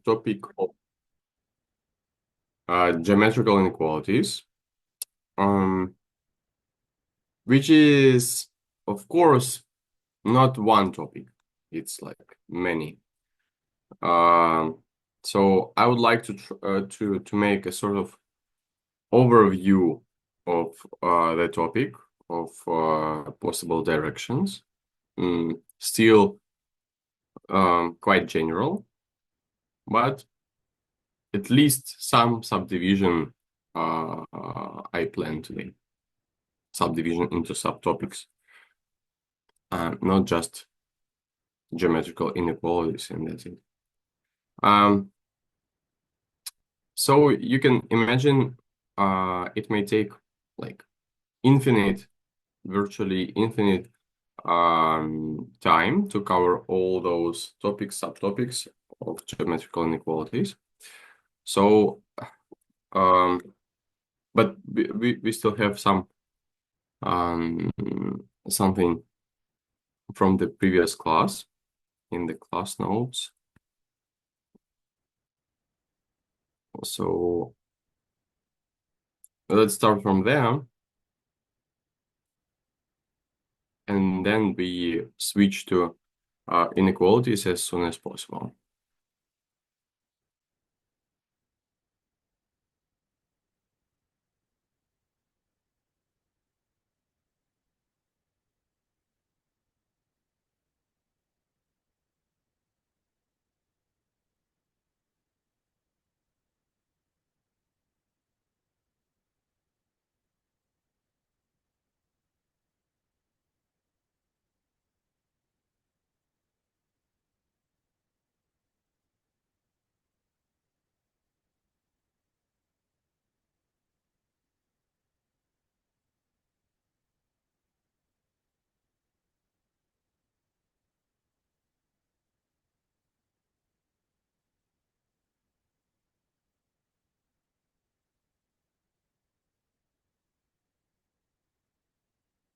topic of geometrical inequalities, which is, of course, not one topic. It's like many. So I would like to make a sort of overview of the topic of possible directions. Still quite general, but at least some subdivision I plan today. Subdivision into subtopics, not just geometrical inequalities, and that's it. So you can imagine it may take like virtually infinite time to cover all those topics, subtopics of geometrical inequalities. So, but we still have some something from the previous class in the class notes. So let's start from there, and then we switch to inequalities as soon as possible.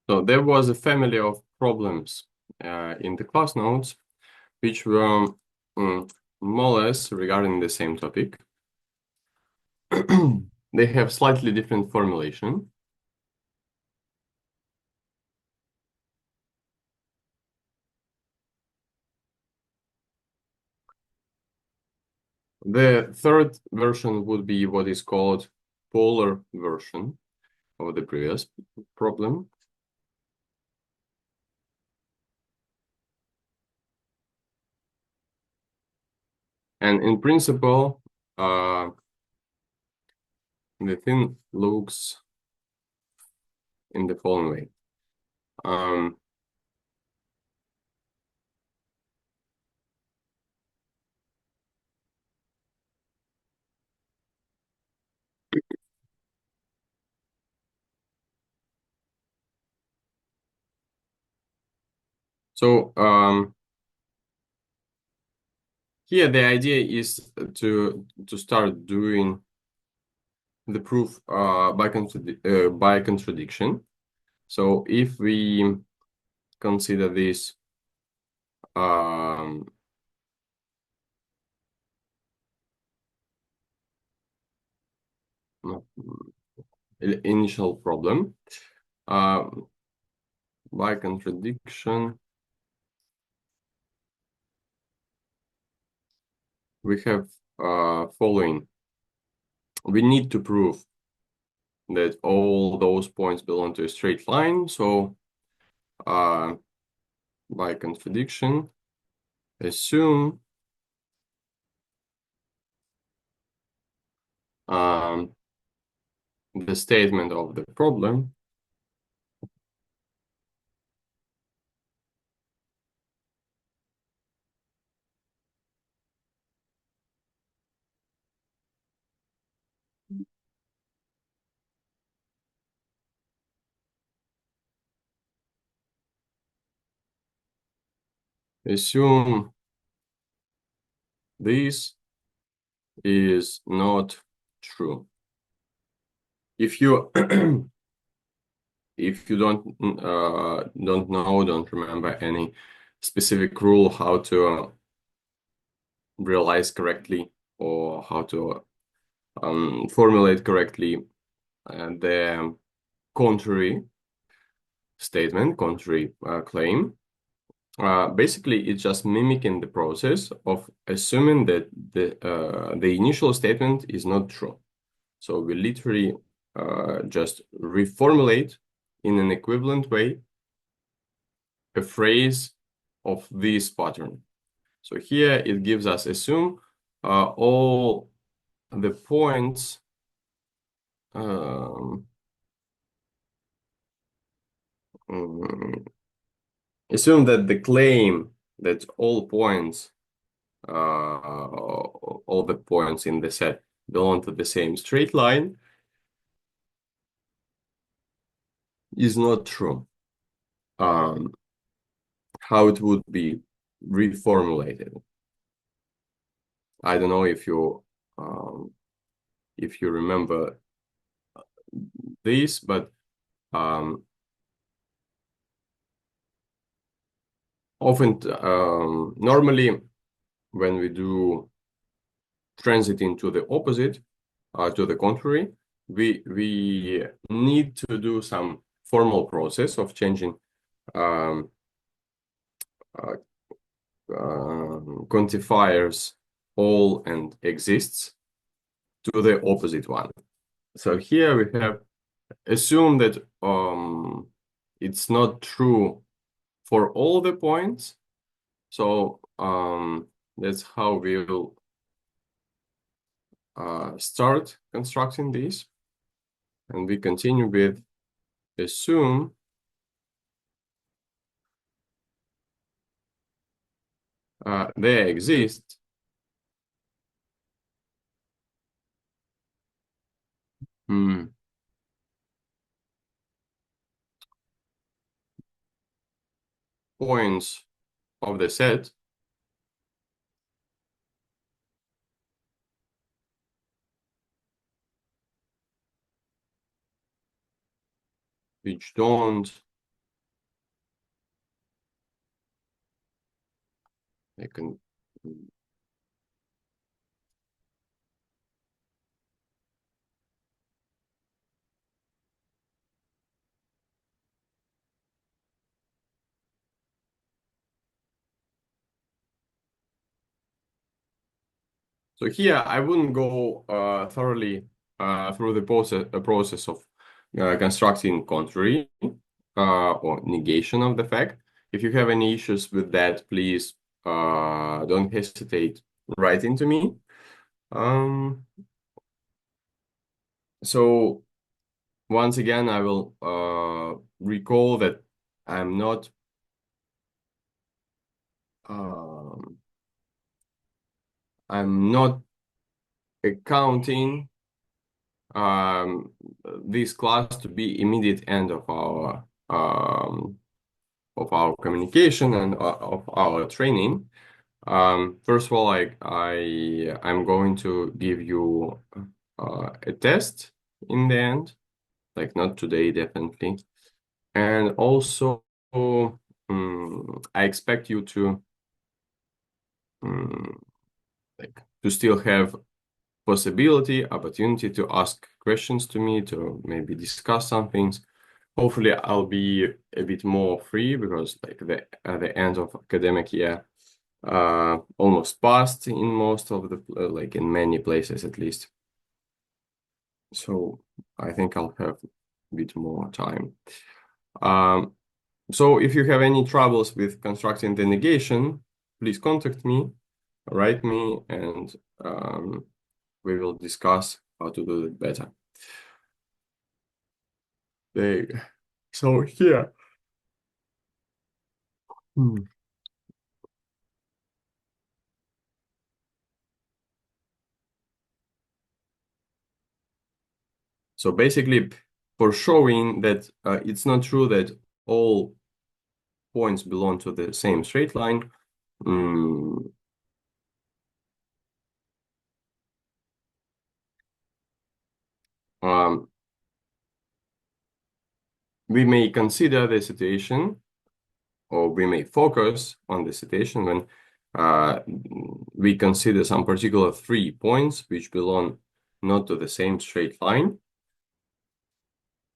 So there was a family of problems in the class notes, which were more or less regarding the same topic. They have slightly different formulation. The third version would be what is called polar version of the previous problem. And in principle, the thing looks in the following way. So here the idea is to start doing the proof by contradiction. So if we consider this initial problem, by contradiction, we have following. We need to prove that all those points belong to a straight line. So by contradiction, assume the statement of the problem assume this is not true. If you if you don't remember any specific rule how to realize correctly or how to formulate correctly the contrary statement, contrary claim. Basically, it's just mimicking the process of assuming that the initial statement is not true. So we literally just reformulate in an equivalent way a phrase of this pattern. So here it gives us assume all the points assume that the claim that all the points in the set belong to the same straight line is not true. How it would be reformulated. I don't know if you remember this, but often normally when we do transit into the opposite, to the contrary, we need to do some formal process of changing quantifiers all and exists to the opposite one. So here we have assume that it's not true for all the points. So that's how we will start constructing this. And we continue with assume there exist points of the set which don't I can So here I wouldn't go thoroughly through the process of constructing contrary or negation of the fact. If you have any issues with that, please don't hesitate writing to me. So once again, I will recall that I'm not accounting this class to be immediate end of our communication and of our training. First of all, I'm going to give you a test in the end, like not today, definitely. And also, I expect you to still have opportunity to ask questions to me, to maybe discuss some things. Hopefully, I'll be a bit more free because at the end of academic year almost passed in most of the in many places at least. So I think I'll have a bit more time. So if you have any troubles with constructing the negation, please contact me, write me, and we will discuss how to do it better. So here. So basically, for showing that it's not true that all points belong to the same straight line, we may consider the situation, or we may focus on the situation when we consider some particular 3 points which belong not to the same straight line.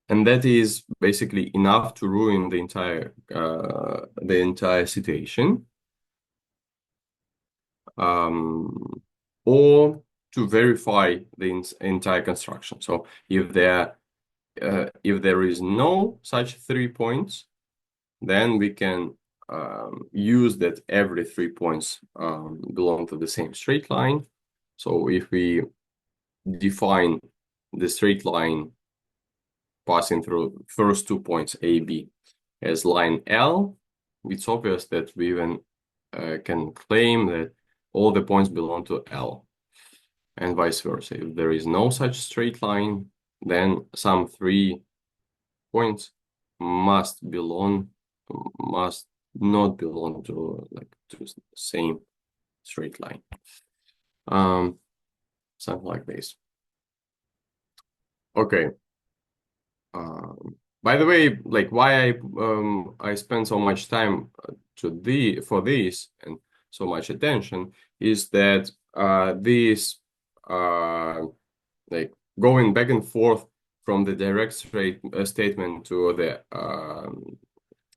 And that is basically enough to ruin the entire situation. Or to verify the entire construction. So if there is no such 3 points, then we can use that every 3 points belong to the same straight line. So if we define the straight line passing through first 2 points A, B as line L, it's obvious that we even can claim that all the points belong to L, and vice versa. If there is no such straight line, then some 3 points must not belong to the same straight line. Something like this. Okay. By the way, why I spend so much time for this and so much attention is that this going back and forth from the direct statement to the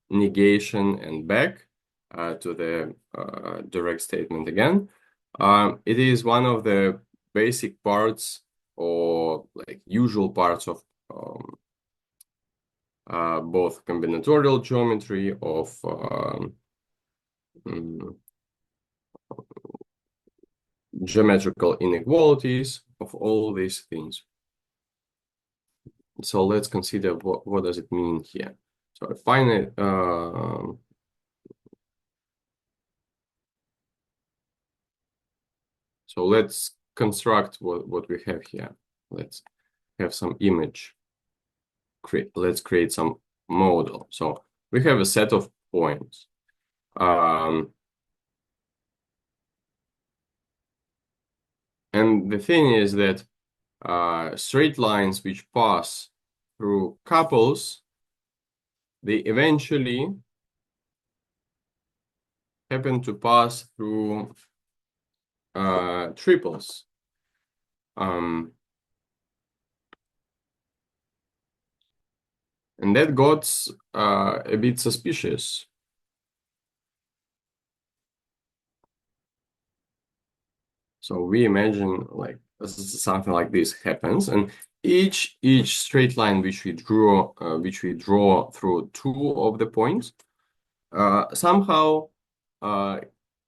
negation and back to the direct statement again. It is one of the basic parts or usual parts of both combinatorial geometry, of geometrical inequalities, of all these things. So let's consider what does it mean here. So I find it. So let's construct what we have here. Let's have some image. Let's create some model. So we have a set of points. And the thing is that straight lines which pass through couples, they eventually happen to pass through triples. And that got a bit suspicious. So we imagine something like this happens, and each straight line which we draw through 2 of the points somehow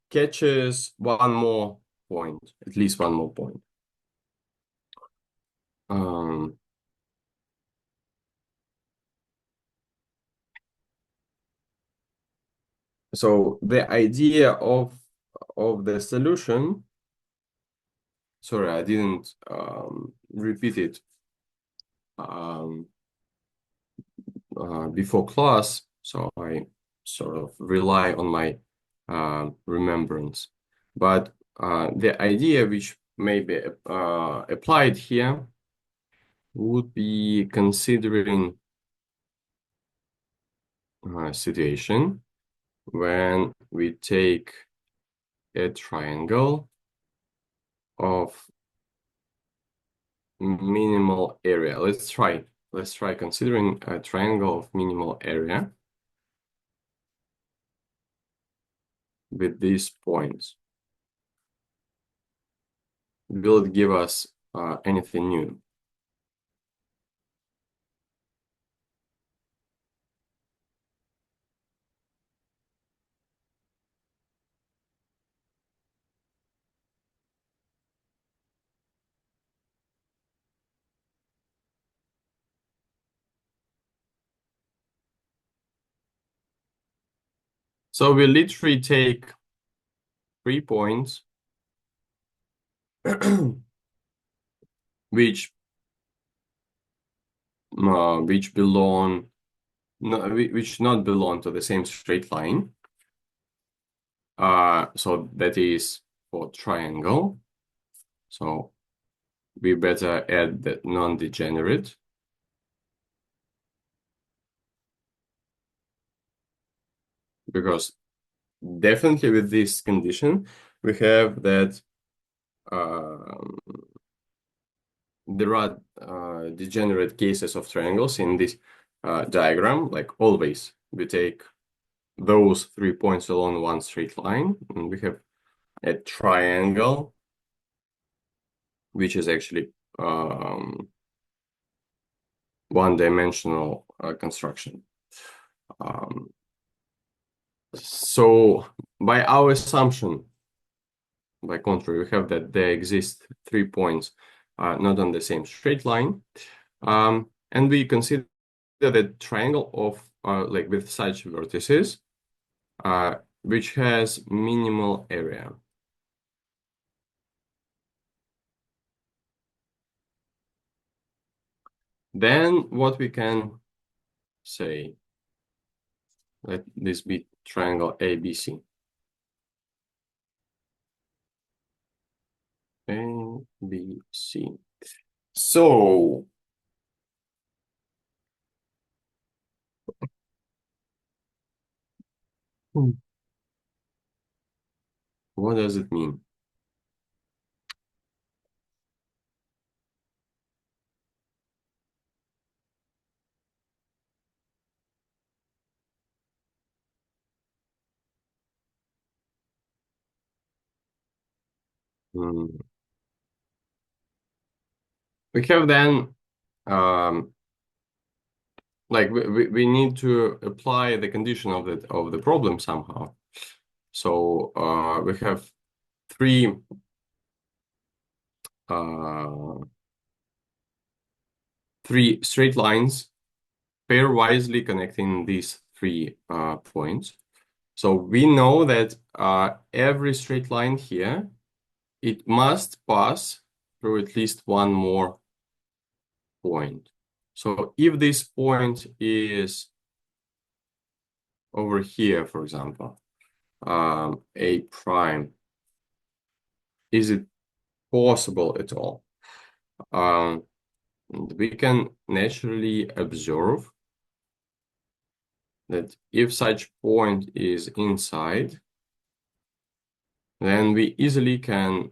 catches one more point, at least one more point. So the idea of the solution, sorry, I didn't repeat it before class, so I sort of rely on my remembrance. But the idea which may be applied here would be considering a situation when we take a triangle of minimal area. Let's try considering a triangle of minimal area with these points. Will it give us anything new? So we literally take 3 points which not belong to the same straight line. So that is for triangle. So we better add the non-degenerate. Because definitely with this condition, we have that um, there are degenerate cases of triangles in this diagram. Like always, we take those 3 points along one straight line, and we have a triangle, which is actually one-dimensional construction. So by our assumption, by contrary, we have that there exist 3 points not on the same straight line. And we consider the triangle of like with such vertices, which has minimal area. Then what we can say, let this be triangle ABC. ABC. So what does it mean? We have then like we need to apply the condition of the problem somehow. So we have three straight lines pairwisely connecting these 3 points. So we know that every straight line here, it must pass through at least one more point. So if this point is over here, for example, A prime, is it possible at all? We can naturally observe that if such point is inside, then we easily can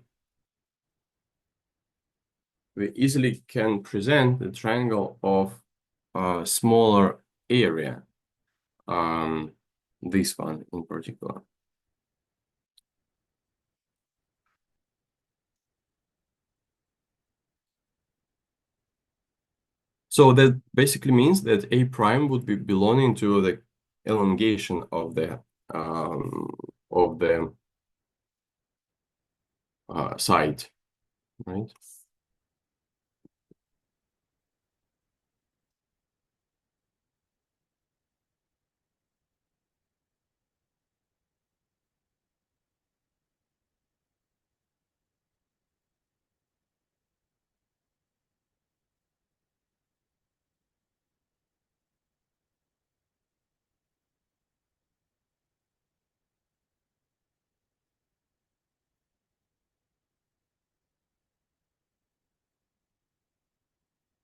present the triangle of a smaller area, this one in particular. So that basically means that A prime would be belonging to the elongation of the side, right?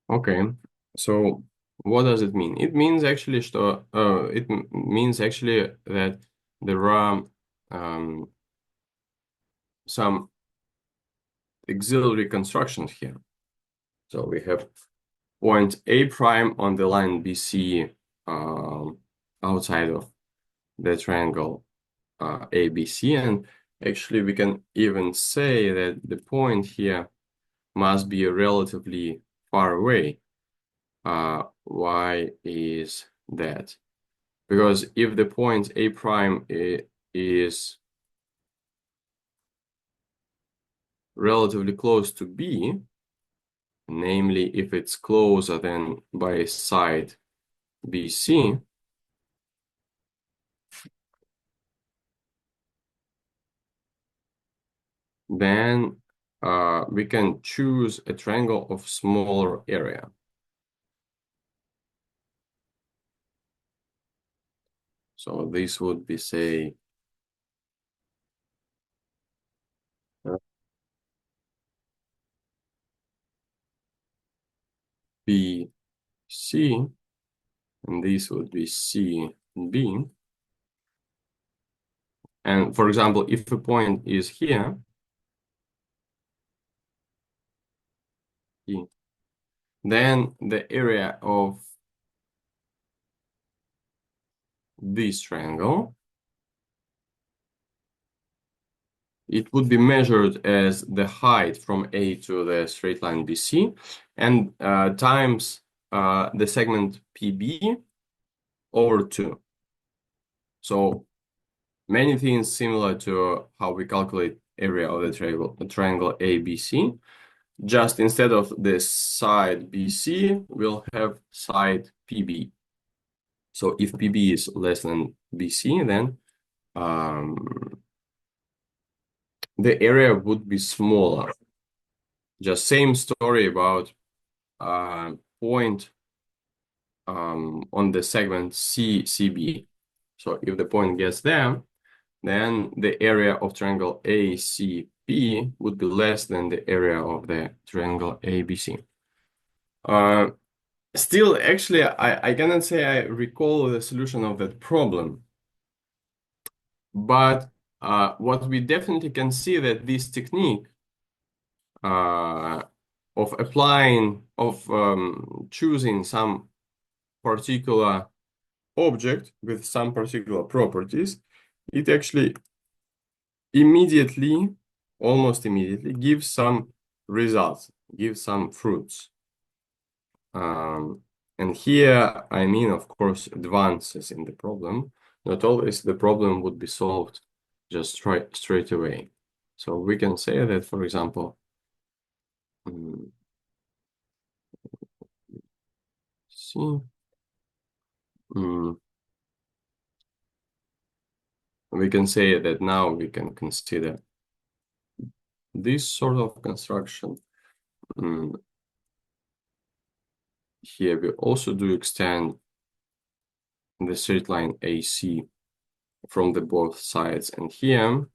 Okay, so what does it mean? It means actually means actually that there are some auxiliary constructions here. So we have point A prime on the line BC outside of the triangle ABC, and actually we can even say that the point here must be relatively far away. Why is that? Because if the point A prime is relatively close to B, namely if it's closer than by side BC, then we can choose a triangle of smaller area. So this would be, say, BC, and this would be CB. And for example, if a point is here, then the area of this triangle, it would be measured as the height from A to the straight line BC, and times the segment PB over 2. So many things similar to how we calculate area of the triangle ABC. Just instead of this side BC, we'll have side PB. So if PB is less than BC, then the area would be smaller. Just same story about point on the segment CB. So if the point gets there, then the area of triangle ACP would be less than the area of the triangle ABC. Still, actually, I cannot say I recall the solution of that problem. But what we definitely can see that this technique of choosing some particular object with some particular properties, it actually almost immediately gives some results, gives some fruits. And here, I mean, of course, advances in the problem. Not always the problem would be solved just straight away. So we can say that, for example, we can say that now we can consider this sort of construction. Here we also do extend the straight line AC from the both sides, and here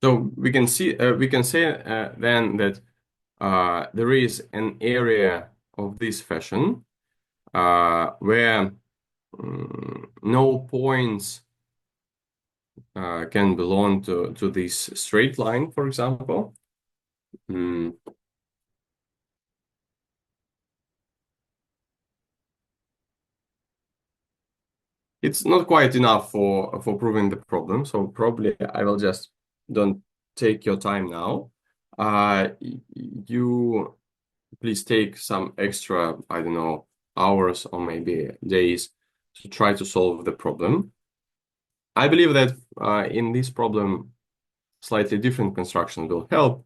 so we can say then that there is an area of this fashion where no points can belong to this straight line, for example. It's not quite enough for proving the problem, so probably I will just don't take your time now. You please take some extra, I don't know, hours or maybe days to try to solve the problem. I believe that in this problem, slightly different construction will help.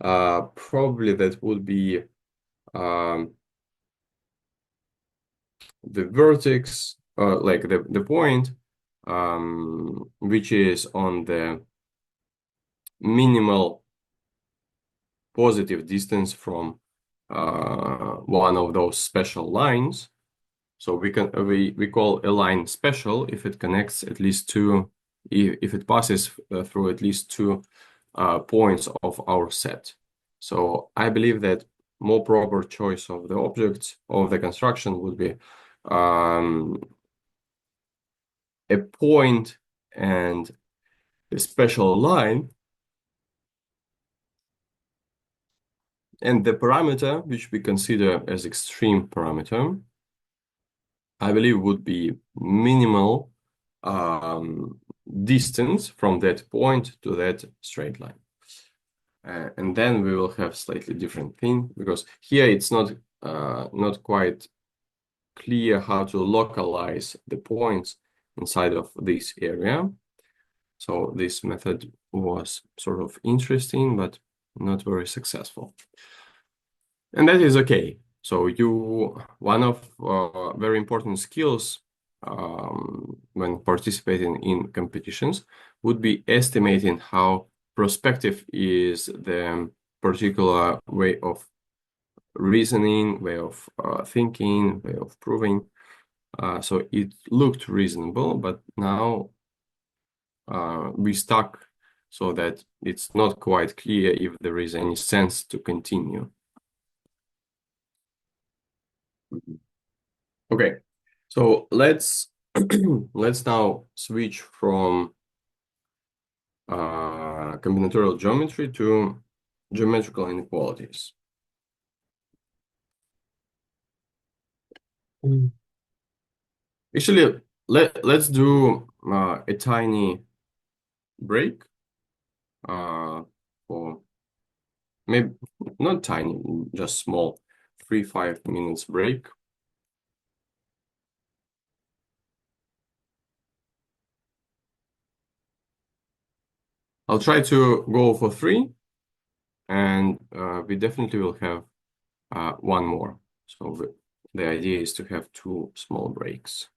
Probably that would be the vertex, like the point, which is on the minimal positive distance from one of those special lines. So we call a line special if it connects at least two, if it passes through at least two points of our set. So I believe that more proper choice of the objects of the construction would be a point and a special line, and the parameter which we consider as extreme parameter, I believe would be minimal distance from that point to that straight line. And then we will have slightly different thing, because here it's not quite clear how to localize the points inside of this area. So this method was sort of interesting, but not very successful. And that is okay. So one of very important skills when participating in competitions would be estimating how prospective is the particular way of reasoning, way of thinking, way of proving. So it looked reasonable, but now we stuck so that it's not quite clear if there is any sense to continue. Okay, so let's let's now switch from combinatorial geometry to geometrical inequalities. Actually, let's do a tiny break for maybe not tiny, just small, 3-5 minutes break. I'll try to go for 3, and we definitely will have one more. So the idea is to have 2 small breaks.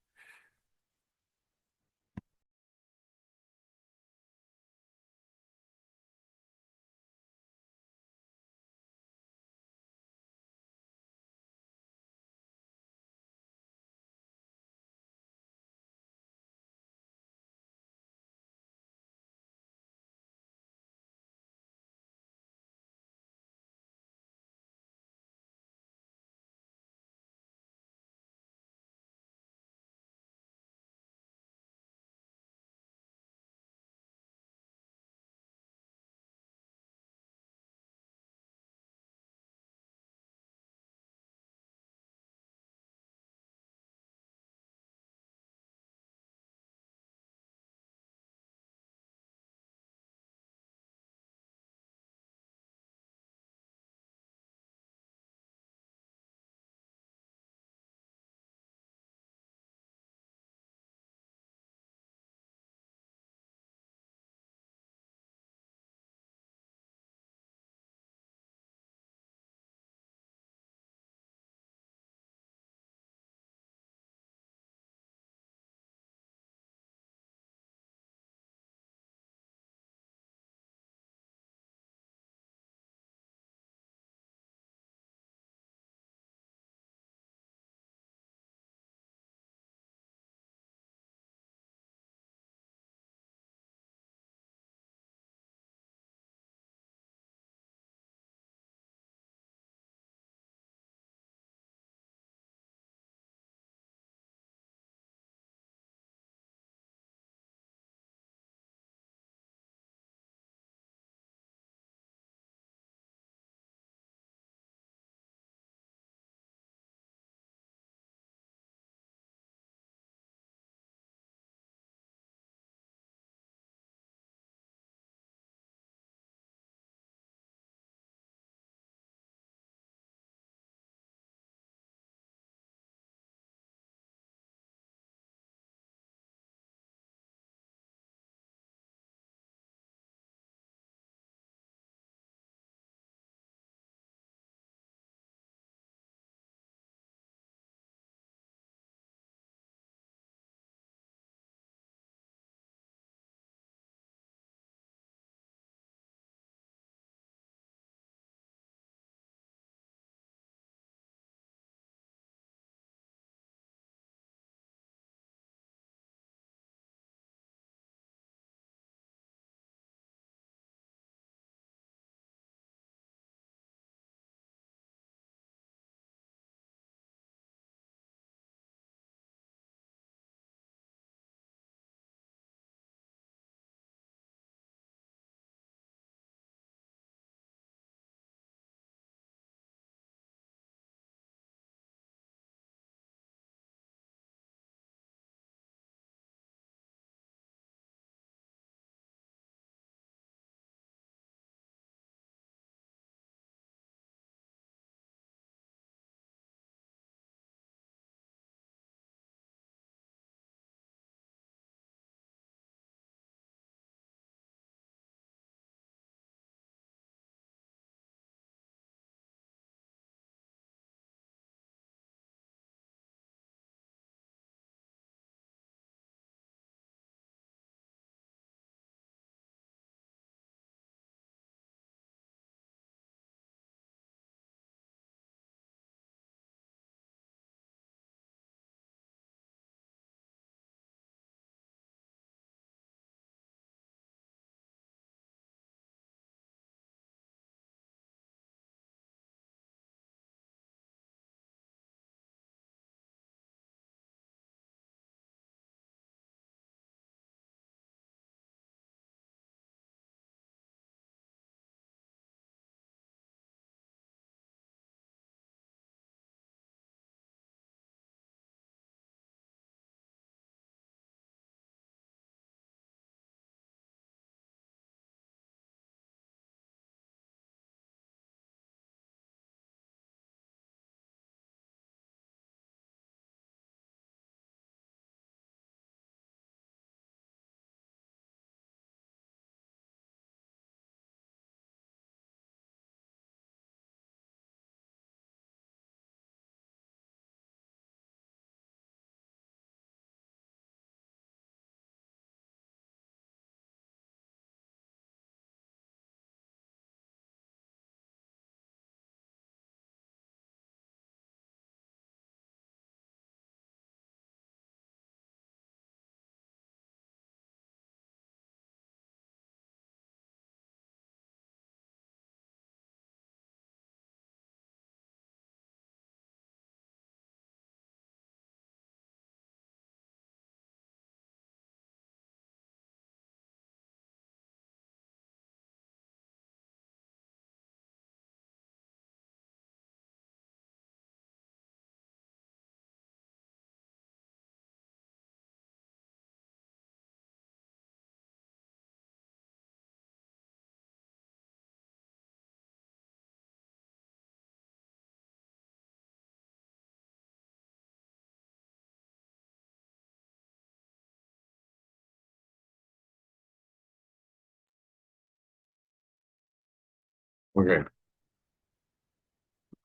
Okay.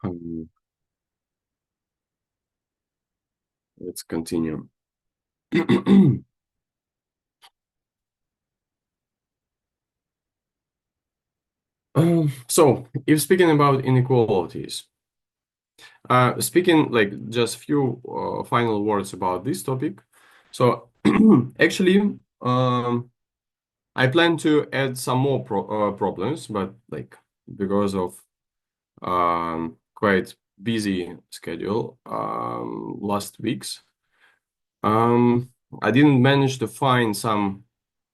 Um, let's continue. So, if speaking about inequalities, speaking like just few final words about this topic. So, actually, I plan to add some more problems, but like because of quite busy schedule last weeks, I didn't manage to find some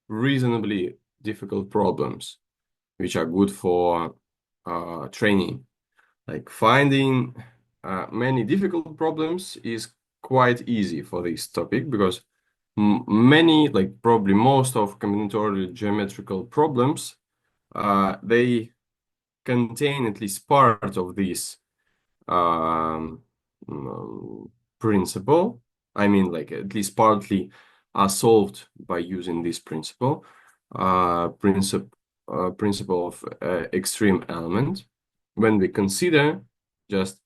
reasonably difficult problems which are good for training. Like finding many difficult problems is quite easy for this topic because many, like probably most of combinatorial geometrical problems, they contain at least part of this um, mm, principle. I mean, like at least partly are solved by using this principle, principle of extreme element. When we consider just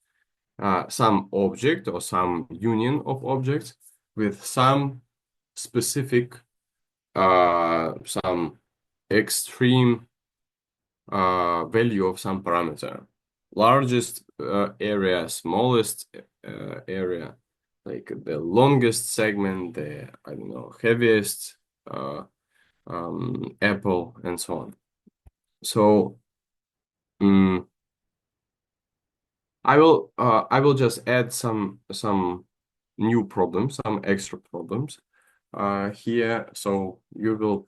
some object or some union of objects with some specific, some extreme value of some parameter. Largest area, smallest area, like the longest segment, the, I don't know, heaviest apple, and so on. So I will just add some new problems, some extra problems here. So you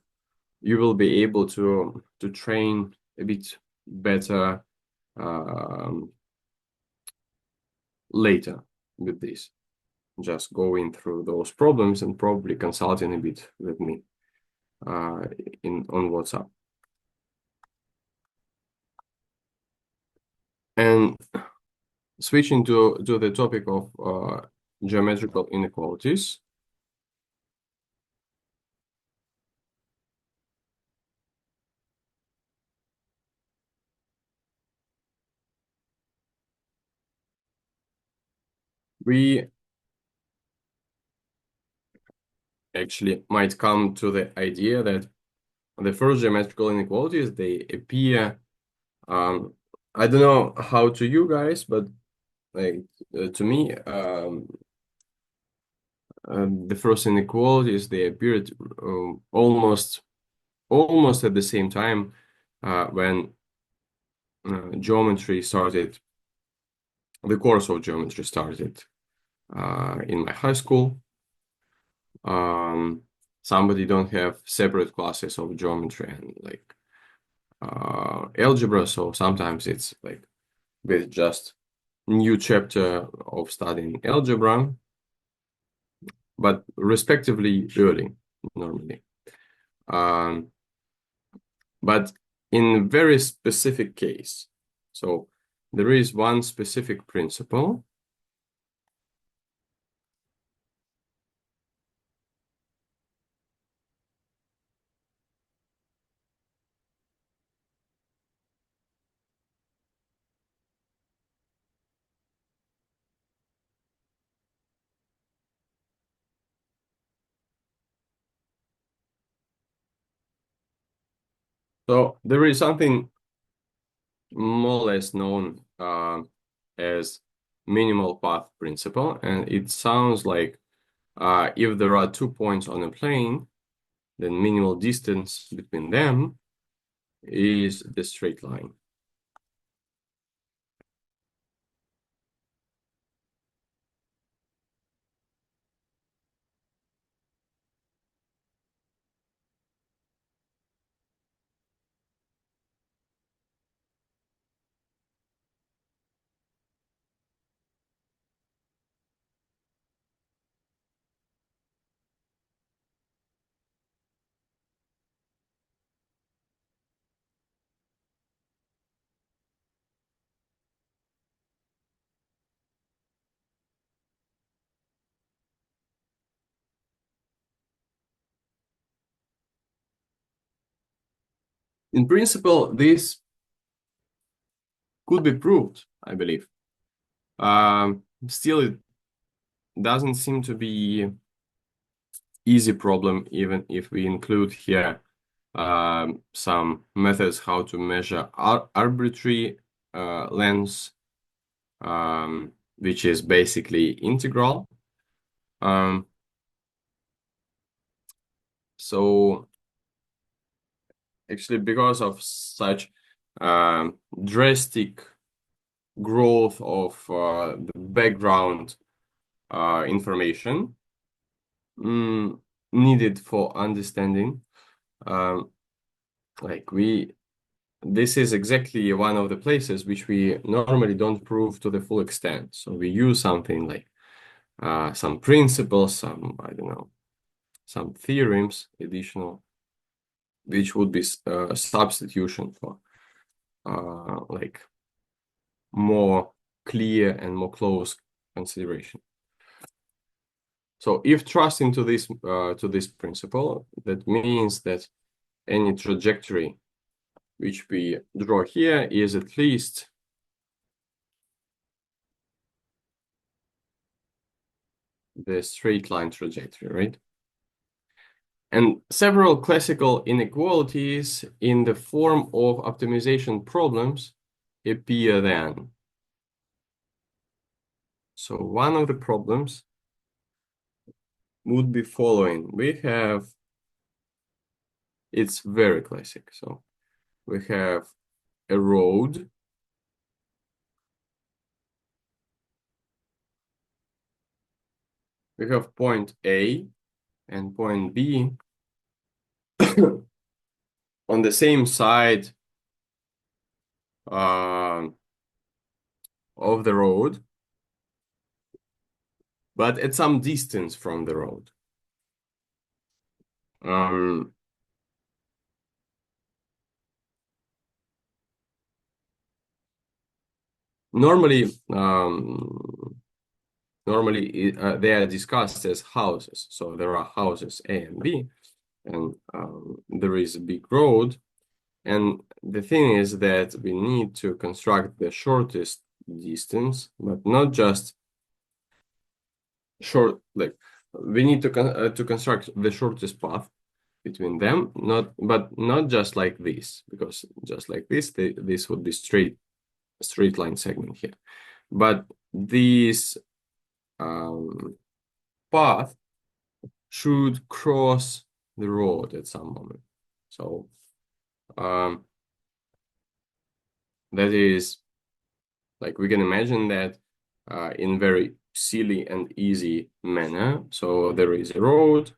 will be able to train a bit better um, later with this. Just going through those problems and probably consulting a bit with me uh, in on WhatsApp. And switching to the topic of geometrical inequalities. We actually might come to the idea that the first geometrical inequalities, they appear, I don't know how to you guys, but like to me, the first inequalities, they appeared almost at the same time when geometry started, the course of geometry started in my high school. Somebody don't have separate classes of geometry and like algebra, so sometimes it's like with just new chapter of studying algebra, but respectively early normally. But in very specific case, so there is one specific principle. So there is something more or less known as minimal path principle, and it sounds like if there are 2 points on a plane, then minimal distance between them is the straight line. In principle, this could be proved, I believe. Still, it doesn't seem to be easy problem, even if we include here some methods how to measure arbitrary lengths, which is basically integral. So actually, because of such drastic growth of the background information needed for understanding, this is exactly one of the places which we normally don't prove to the full extent. So we use something like some principles, some, I don't know, some theorems additional, which would be a substitution for like more clear and more close consideration. So if trusting to this principle, that means that any trajectory which we draw here is at least the straight line trajectory, right? And several classical inequalities in the form of optimization problems appear then. So one of the problems would be following. It's very classic. So we have a road. We have point A and point B on the same side of the road, but at some distance from the road. Normally, they are discussed as houses. So there are houses A and B, and there is a big road. And the thing is that we need to construct the shortest distance, but not just short, like we need to construct the shortest path between them, but not just like this, because just like this, this would be straight line segment here. But this path should cross the road at some moment. So that is, like, we can imagine that in very silly and easy manner. So there is a road,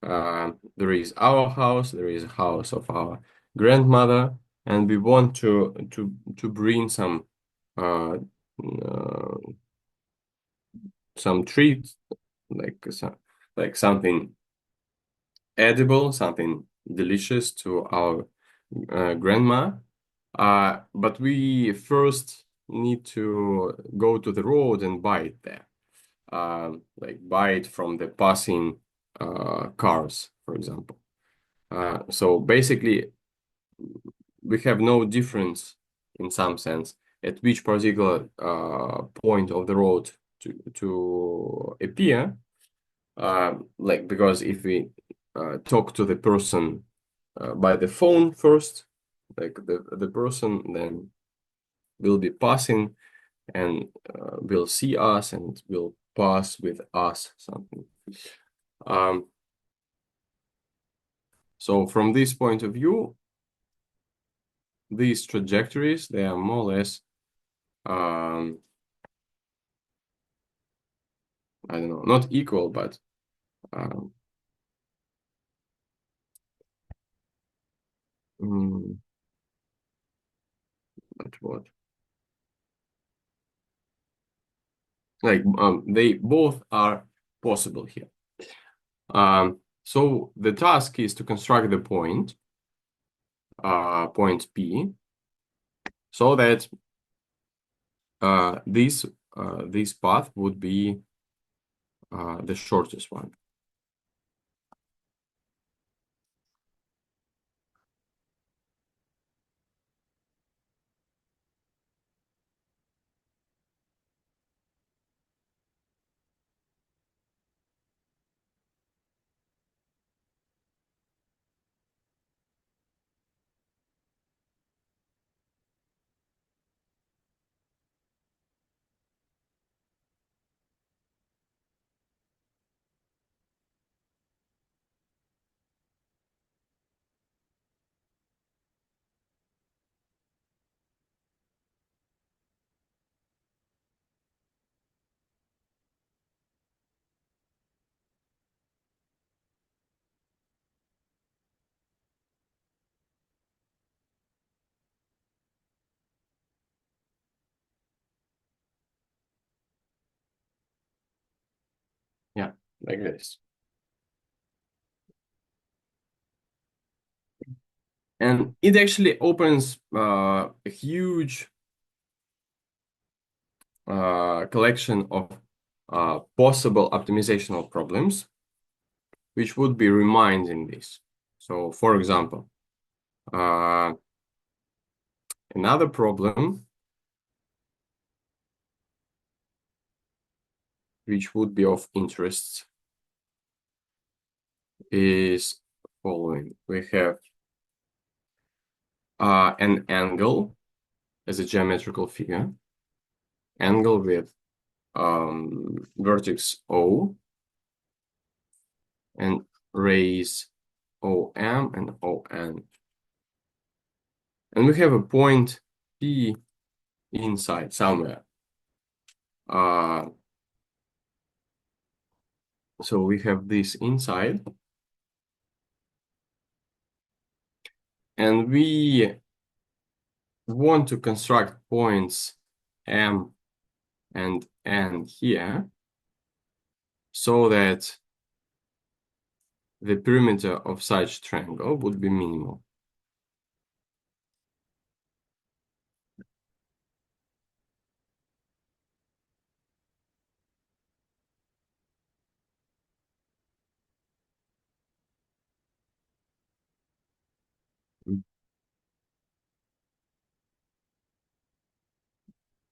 there is our house, there is a house of our grandmother, and we want to bring some treats, like something edible, something delicious to our grandma. But we first need to go to the road and buy it there. Like buy it from the passing cars, for example. So basically, we have no difference in some sense at which particular point of the road to appear. Like, because if we talk to the person by the phone first, like the person then will be passing and will see us and will pass with us something. So from this point of view, these trajectories, they are more or less, I don't know, not equal, but what? Like they both are possible here. So the task is to construct the point P, so that this path would be the shortest one. like this. And it actually opens a huge collection of possible optimizational problems, which would be reminding this. So, for example, another problem which would be of interest is following. We have an angle as a geometrical figure, angle with vertex O and rays OM and ON. And we have a point P inside somewhere. So we have this inside. And we want to construct points M and N here so that the perimeter of such triangle would be minimal.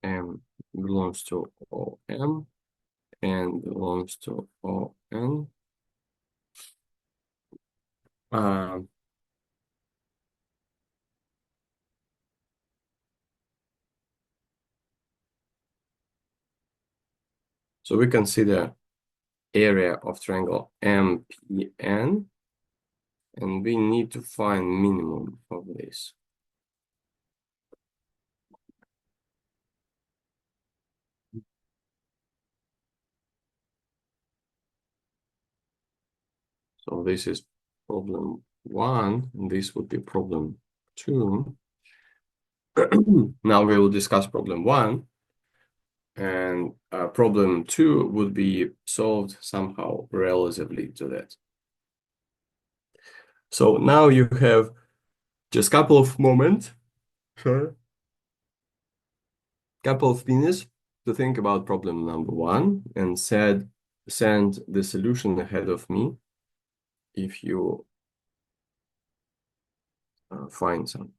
M belongs to OM and belongs to ON. So we consider area of triangle MPN, and we need to find minimum of this. So this is problem 1, and this would be problem 2. Now we will discuss problem 1, and problem 2 would be solved somehow relatively to that. So now you have just a couple of moments, couple of minutes to think about problem number 1 and send the solution ahead of me if you find some.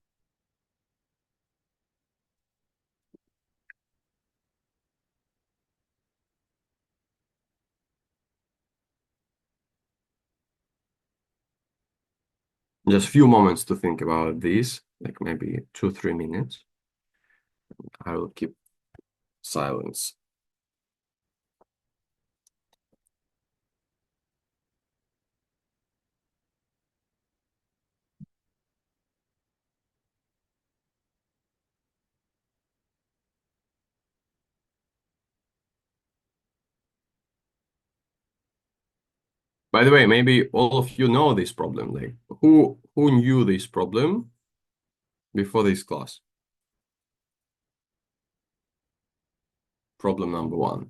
Just a few moments to think about this, like maybe 2-3 minutes. I will keep silence. By the way, maybe all of you know this problem. Like, who knew this problem before this class? Problem number 1.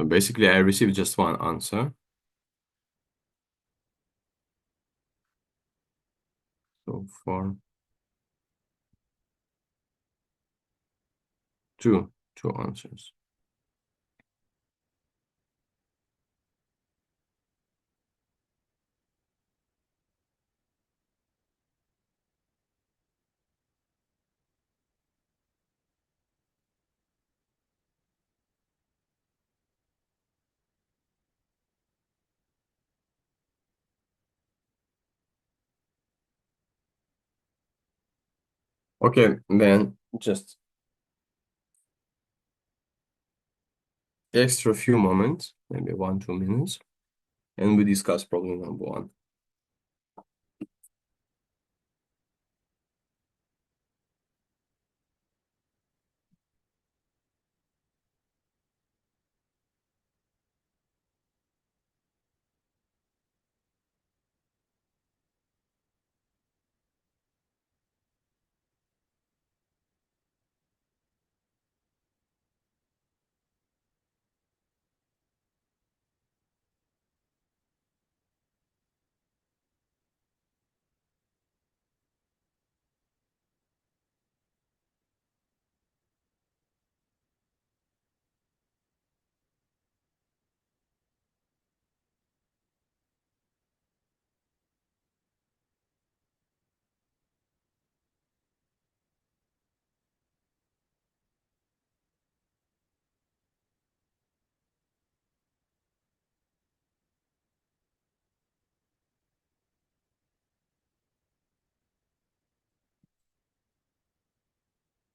So basically, I received just one answer so far. Two answers. Okay, then just extra few moments, maybe 1-2 minutes, and we discuss problem number one.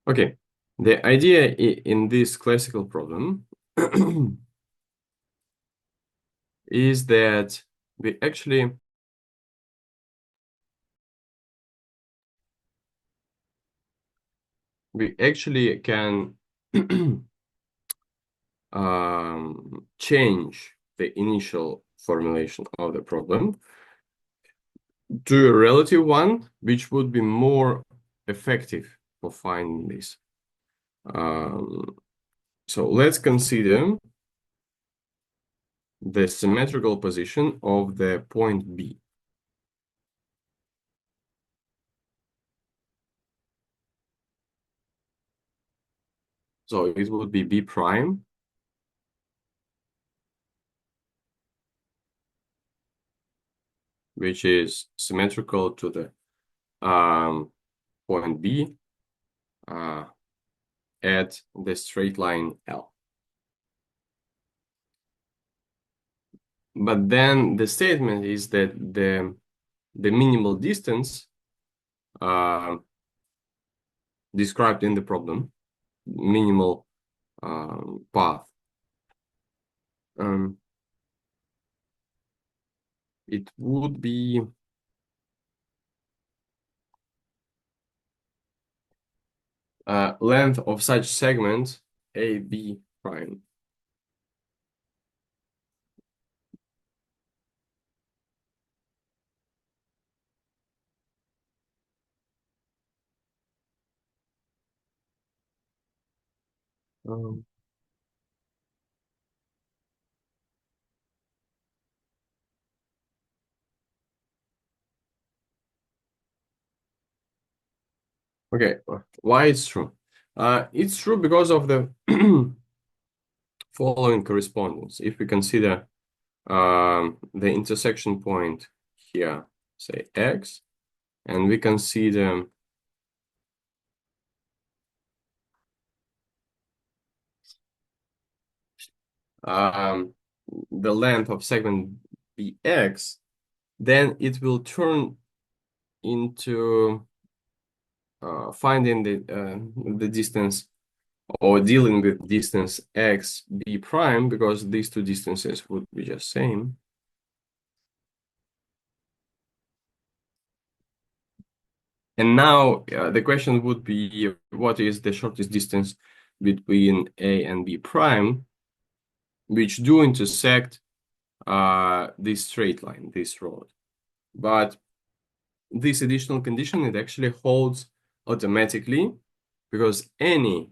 Okay, the idea in this classical problem is that we actually can change the initial formulation of the problem to a relative one, which would be more effective for finding this. So let's consider the symmetrical position of the point B. So it would be B prime, which is symmetrical to the point B at the straight line L. But then the statement is that the minimal distance described in the problem, minimal path, it would be length of such segment AB prime. Okay, why it's true? It's true because of the following correspondence. If we consider the intersection point here, say X, and we consider the length of segment BX, then it will turn into finding the distance or dealing with distance x b prime, because these two distances would be just same. And now the question would be, what is the shortest distance between A and B prime, which do intersect this straight line, this road. But this additional condition, it actually holds automatically, because any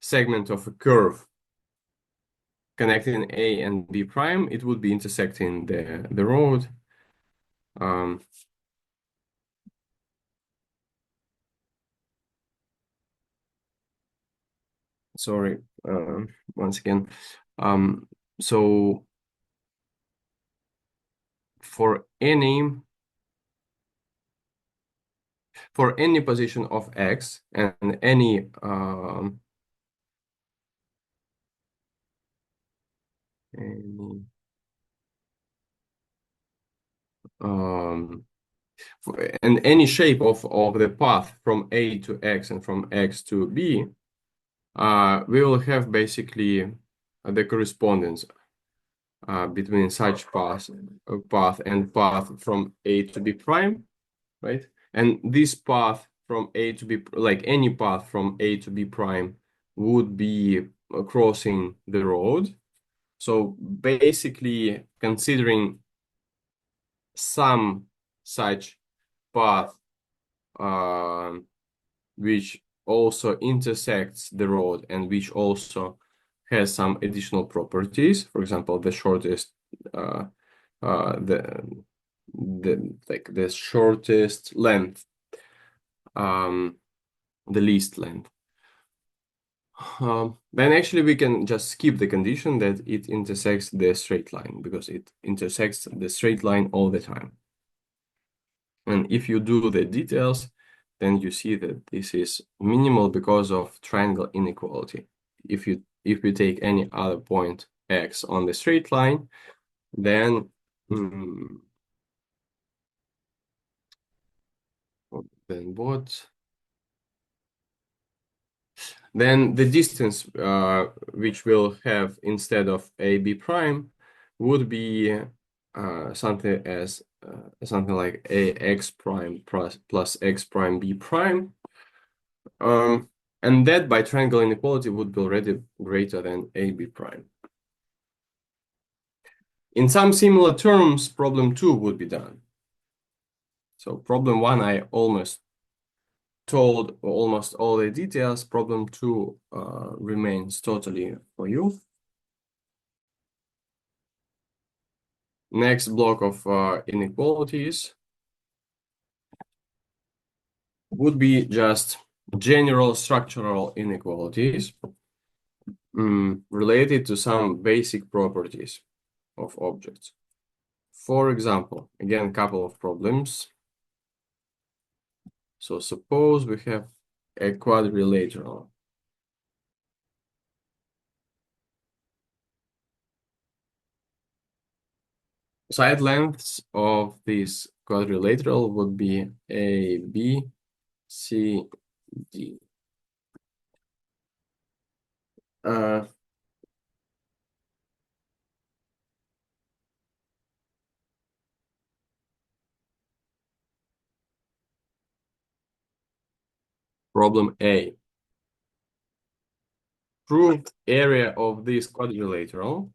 segment of a curve connecting A and B prime, it would be intersecting the road. Sorry, once again. So for any position of X and any and any shape of the path from A to X and from X to B, we will have basically the correspondence between such path and path from A to B prime, right? And this path from A to B, like any path from A to B prime, would be crossing the road. So basically, considering some such path which also intersects the road and which also has some additional properties, for example, the shortest the shortest length, the least length. Then actually we can just skip the condition that it intersects the straight line, because it intersects the straight line all the time. And if you do the details, then you see that this is minimal because of triangle inequality. If you take any other point X on the straight line, then what? Then the distance which we'll have instead of AB prime would be something like AX prime plus X prime B prime. And that by triangle inequality would be already greater than AB prime. In some similar terms, problem 2 would be done. So problem 1, I almost told almost all the details. Problem 2 remains totally for you. Next block of inequalities would be just general structural inequalities related to some basic properties of objects. For example, again, a couple of problems. So suppose we have a quadrilateral. Side lengths of this quadrilateral would be A, B, C, D. Problem A. Prove area of this quadrilateral.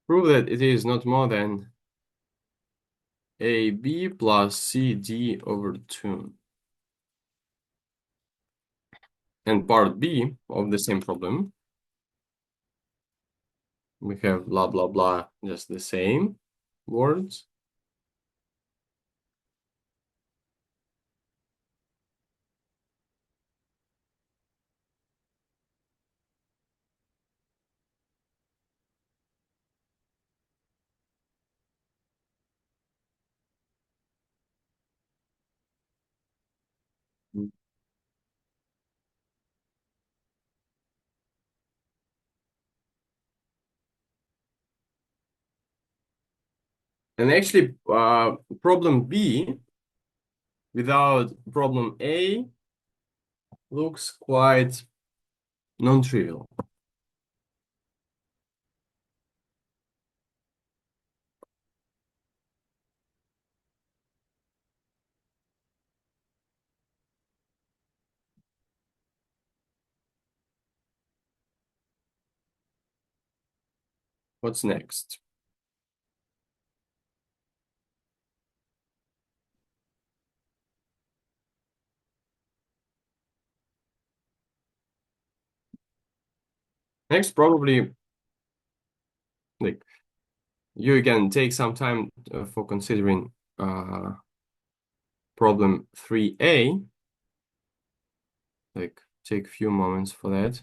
Prove that it is not more than AB plus CD over 2. And part B of the same problem, we have blah, blah, blah, just the same words. And actually, problem B without problem A looks quite non-trivial. What's next? Next, probably like you can take some time for considering problem 3A. Like take a few moments for that.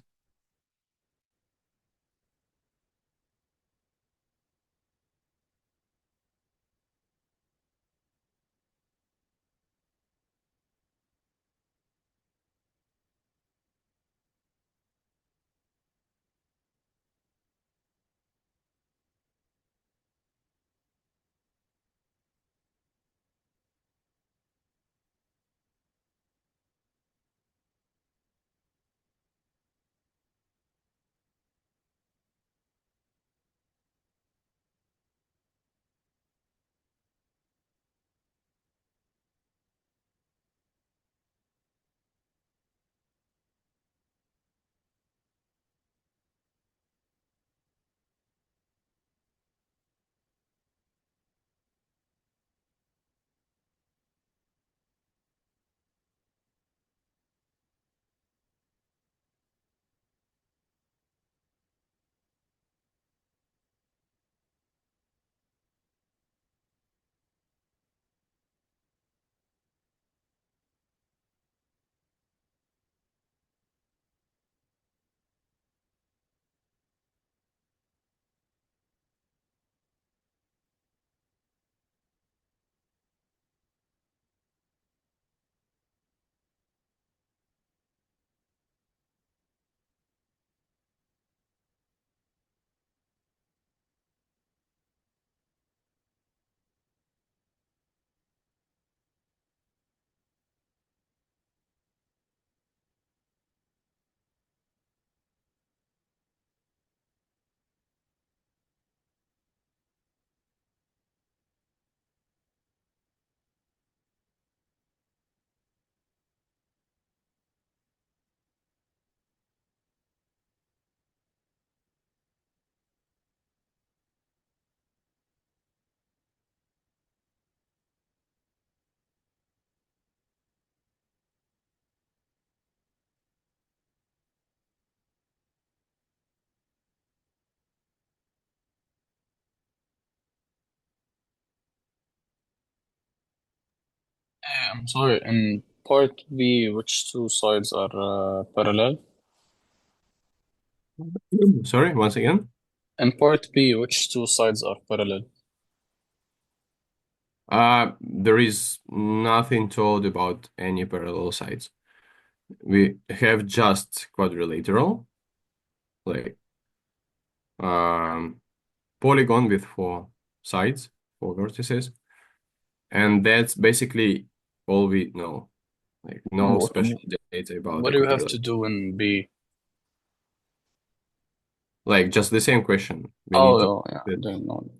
I'm sorry, in part B, which two sides are parallel? Sorry, once again. In part B, which two sides are parallel? There is nothing told about any parallel sides. We have just quadrilateral, like polygon with four sides, four vertices, and that's basically all we know. Like no What, special data about what the do you have quadrilateral. to do in B? Like just the same question. We need to. Oh, yeah, I don't know.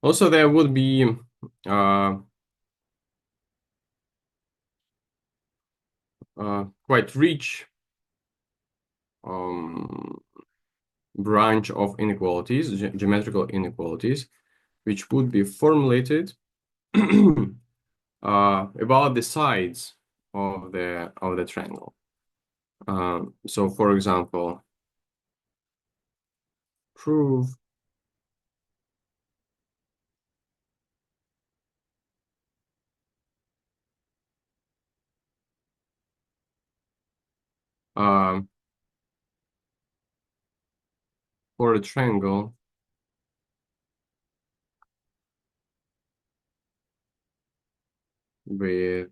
Also, there would be quite rich branch of inequalities, geometrical inequalities, which would be formulated about the sides of the triangle. So, for example, prove for a triangle with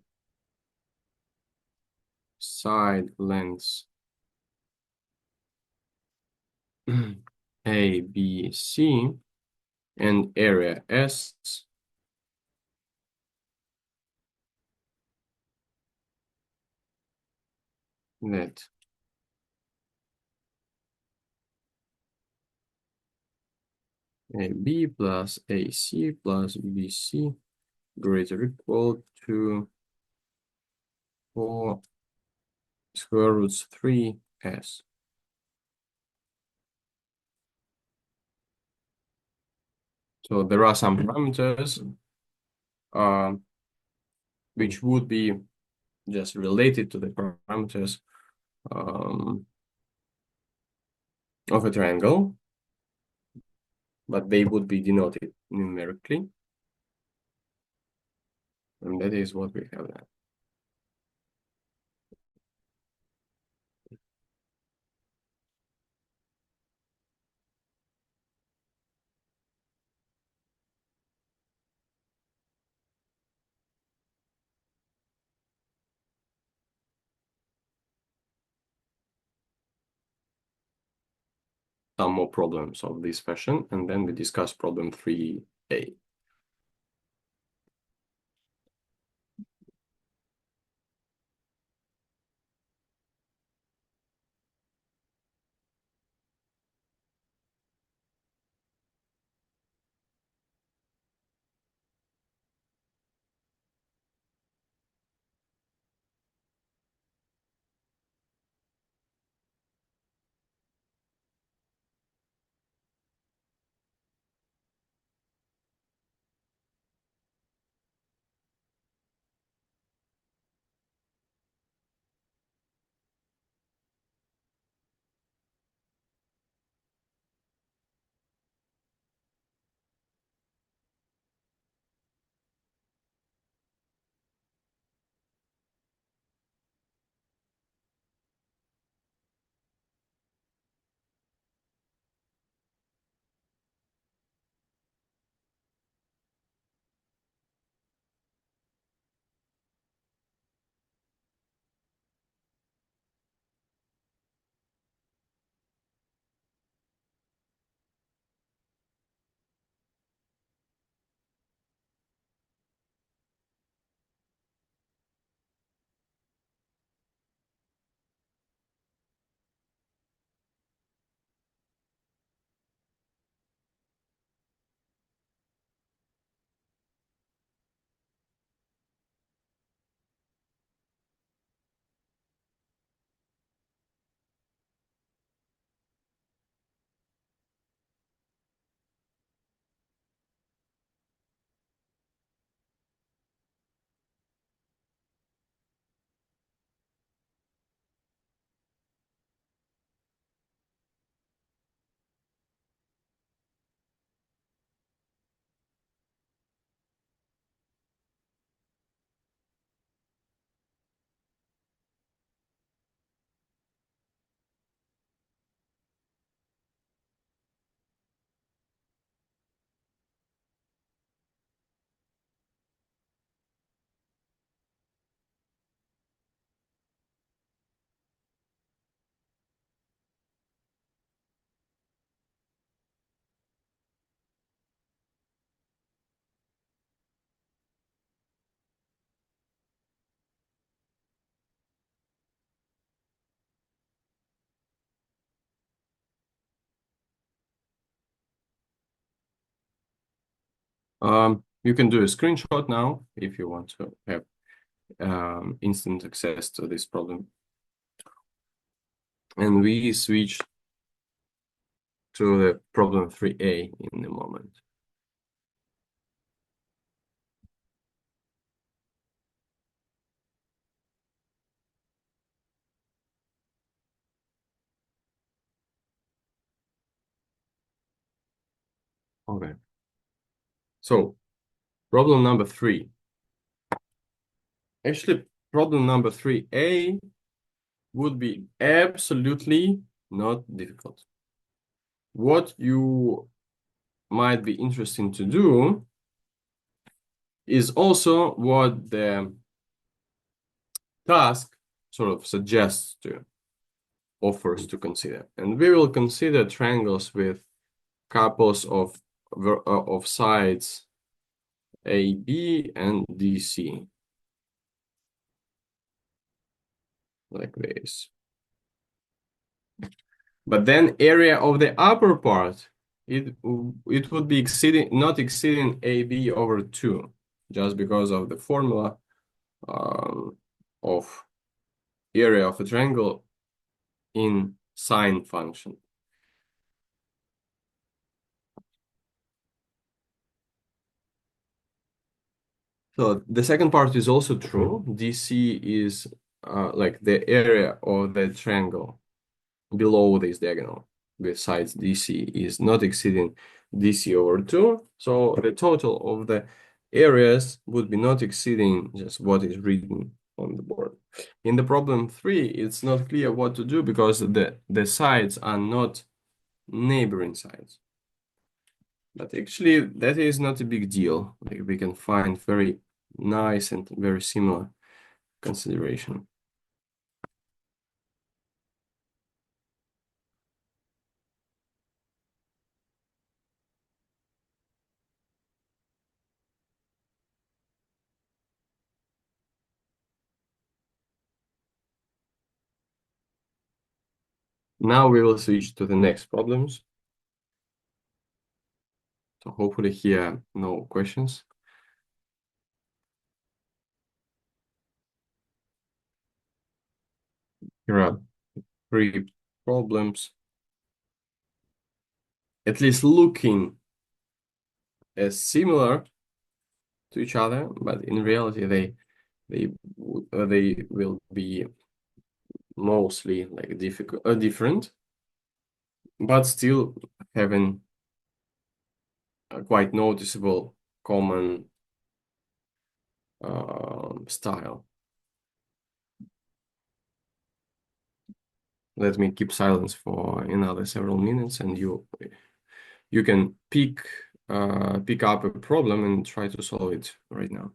side lengths A, B, C, and area S, that AB plus AC plus BC greater or equal to 4 square roots 3S. So there are some parameters which would be just related to the parameters of a triangle, but they would be denoted numerically. And that is what we have now. Some more problems of this fashion, and then we discuss problem 3A. You can do a screenshot now if you want to have instant access to this problem. And we switch to the problem 3a in a moment. Okay. So problem number 3. Actually, problem number 3a would be absolutely not difficult. What you might be interesting to do is also what the task sort of suggests to offers to consider. And we will consider triangles with couples of sides AB and DC, like this. But then area of the upper part, it would be not exceeding AB over 2, just because of the formula of area of a triangle in sine function. So the second part is also true. DC is like the area of the triangle below this diagonal with sides DC is not exceeding DC over 2. So the total of the areas would be not exceeding just what is written on the board. In the problem 3, it's not clear what to do because the sides are not neighboring sides. But actually, that is not a big deal. Like we can find very nice and very similar consideration. Now we will switch to the next problems. So hopefully here, no questions. Here are 3 problems, at least looking as similar to each other, but in reality they will be mostly like different, but still having a quite noticeable common style. Let me keep silence for another several minutes, and you can pick up a problem and try to solve it right now.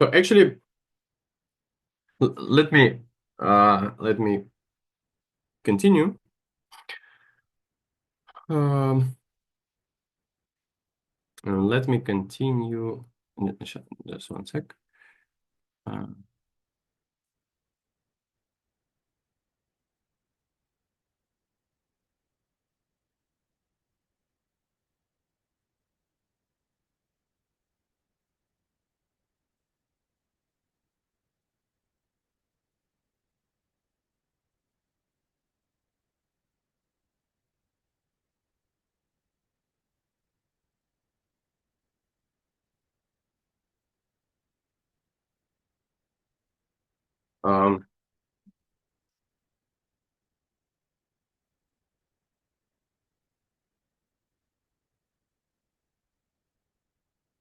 So actually, let me continue. Let me continue. Just one sec. Uh, um,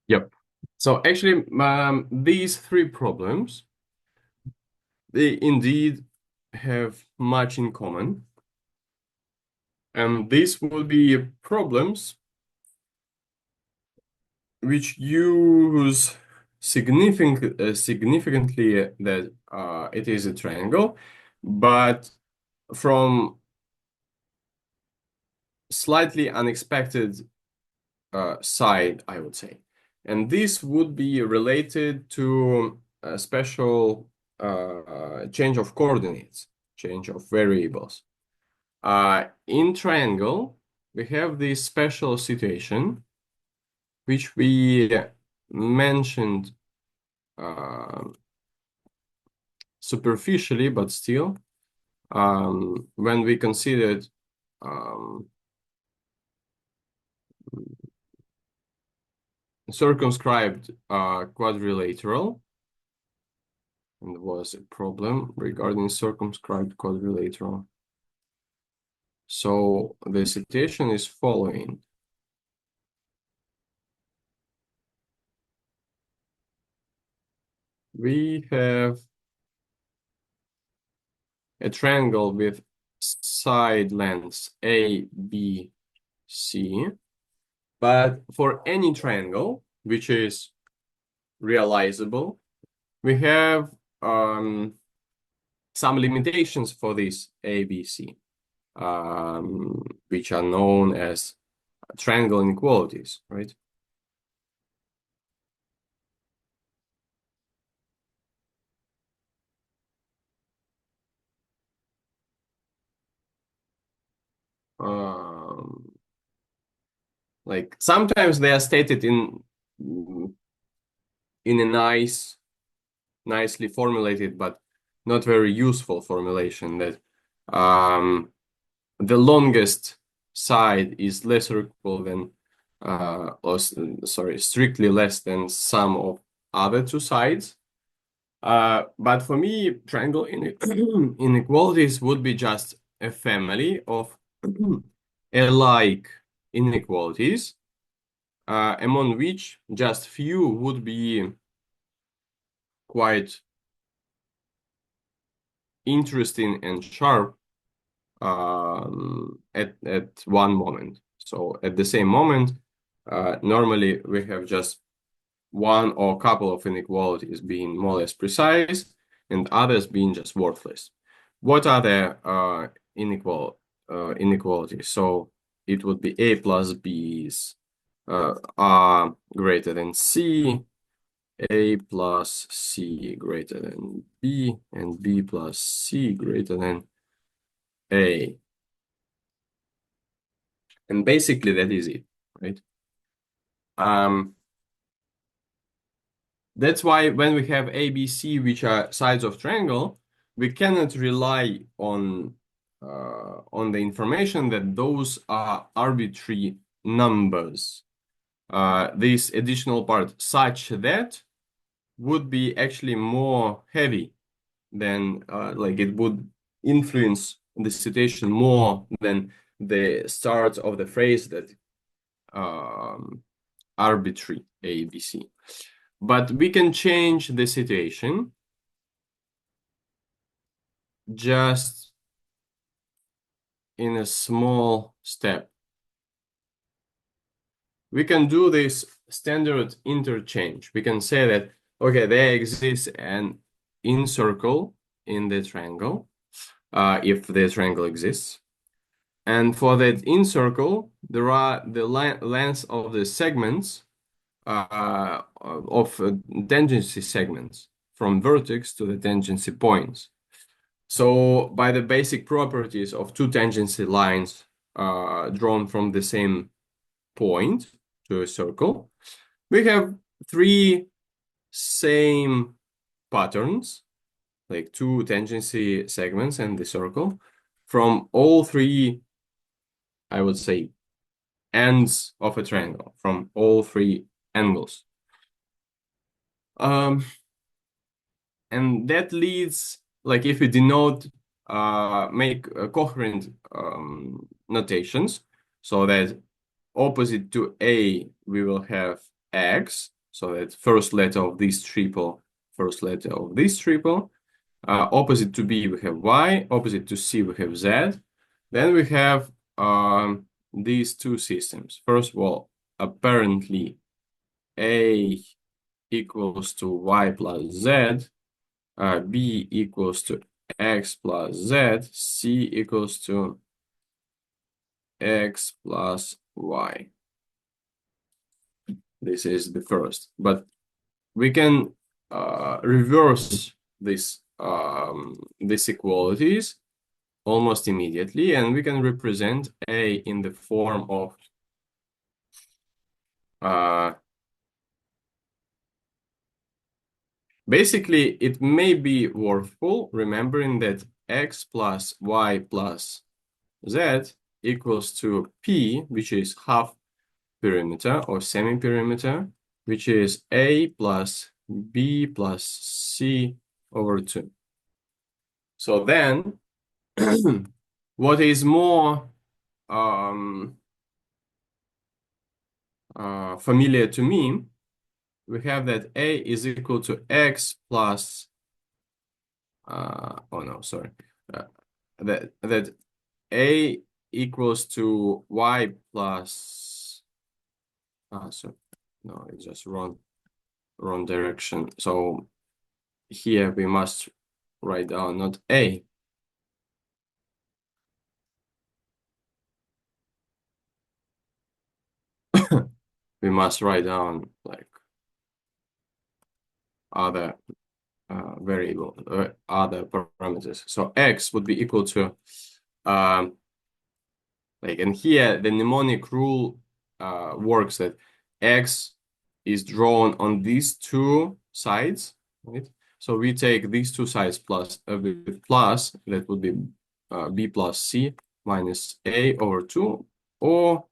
yep. So actually, these three problems, they indeed have much in common. And these will be problems which use significantly that it is a triangle, but from slightly unexpected side, I would say. And this would be related to a special change of coordinates, change of variables. In triangle, we have this special situation, which we mentioned superficially, but still, when we considered circumscribed quadrilateral, and there was a problem regarding circumscribed quadrilateral. So the situation is following. We have a triangle with side lengths A, B, C, but for any triangle which is realizable, we have some limitations for this A, B, C, which are known as triangle inequalities, right? Like sometimes they are stated in a nicely formulated but not very useful formulation, that the longest side is less or equal than strictly less than sum of other two sides. But for me, triangle inequalities would be just a family of alike inequalities, among which just few would be quite interesting and sharp at one moment. So at the same moment, normally we have just one or a couple of inequalities being more or less precise and others being just worthless. What are the inequalities? So it would be A plus B's are greater than C, A plus C greater than B, and B plus C greater than A. And basically that is it, right? That's why when we have A, B, C, which are sides of triangle, we cannot rely on the information that those are arbitrary numbers. This additional part, such that, would be actually more heavy than like it would influence the situation more than the start of the phrase that arbitrary A, B, C. But we can change the situation just in a small step. We can do this standard interchange. We can say that Okay, there exists an in circle in the triangle, if the triangle exists. And for that in circle, there are the lengths of the segments of tangency segments from vertex to the tangency points. So by the basic properties of two tangency lines drawn from the same point to a circle, we have three same patterns, like two tangency segments and the circle, from all three, I would say, ends of a triangle, from all three angles. And that leads, like if we denote, make coherent notations, so that opposite to A, we will have X, so that first letter of this triple, first letter of this triple. Opposite to B, we have Y. Opposite to C, we have Z. Then we have these two systems. First of all, apparently A equals to Y plus Z. B equals to X plus Z. C equals to X plus Y. This is the first. But we can reverse this these equalities almost immediately, and we can represent A in the form of basically, it may be worthful remembering that X plus Y plus Z equals to P, which is half perimeter or semi-perimeter, which is A plus B plus C over 2. So then, what is more familiar to me, we have that A is equal to X plus, oh no, sorry, that A equals to Y plus, so no, it's just wrong direction. So here we must write down not A. We must write down like other variable, other parameters. So X would be equal to, like, and here the mnemonic rule works that X is drawn on these two sides, right? So we take these two sides plus, with plus, that would be B plus C minus A over 2, or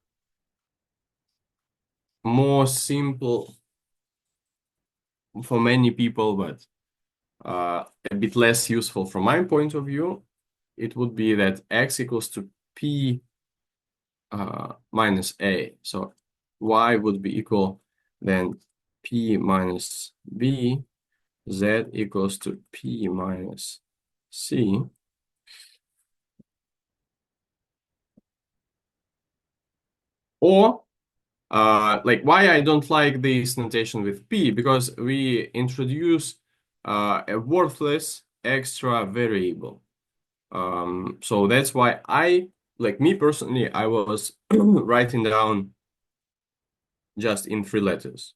more simple for many people, but a bit less useful from my point of view, it would be that X equals to P minus A. So Y would be equal then P minus B, Z equals to P minus C. Or like why I don't like this notation with P, because we introduce a worthless extra variable. So that's why like me personally, I was writing down just in 3 letters.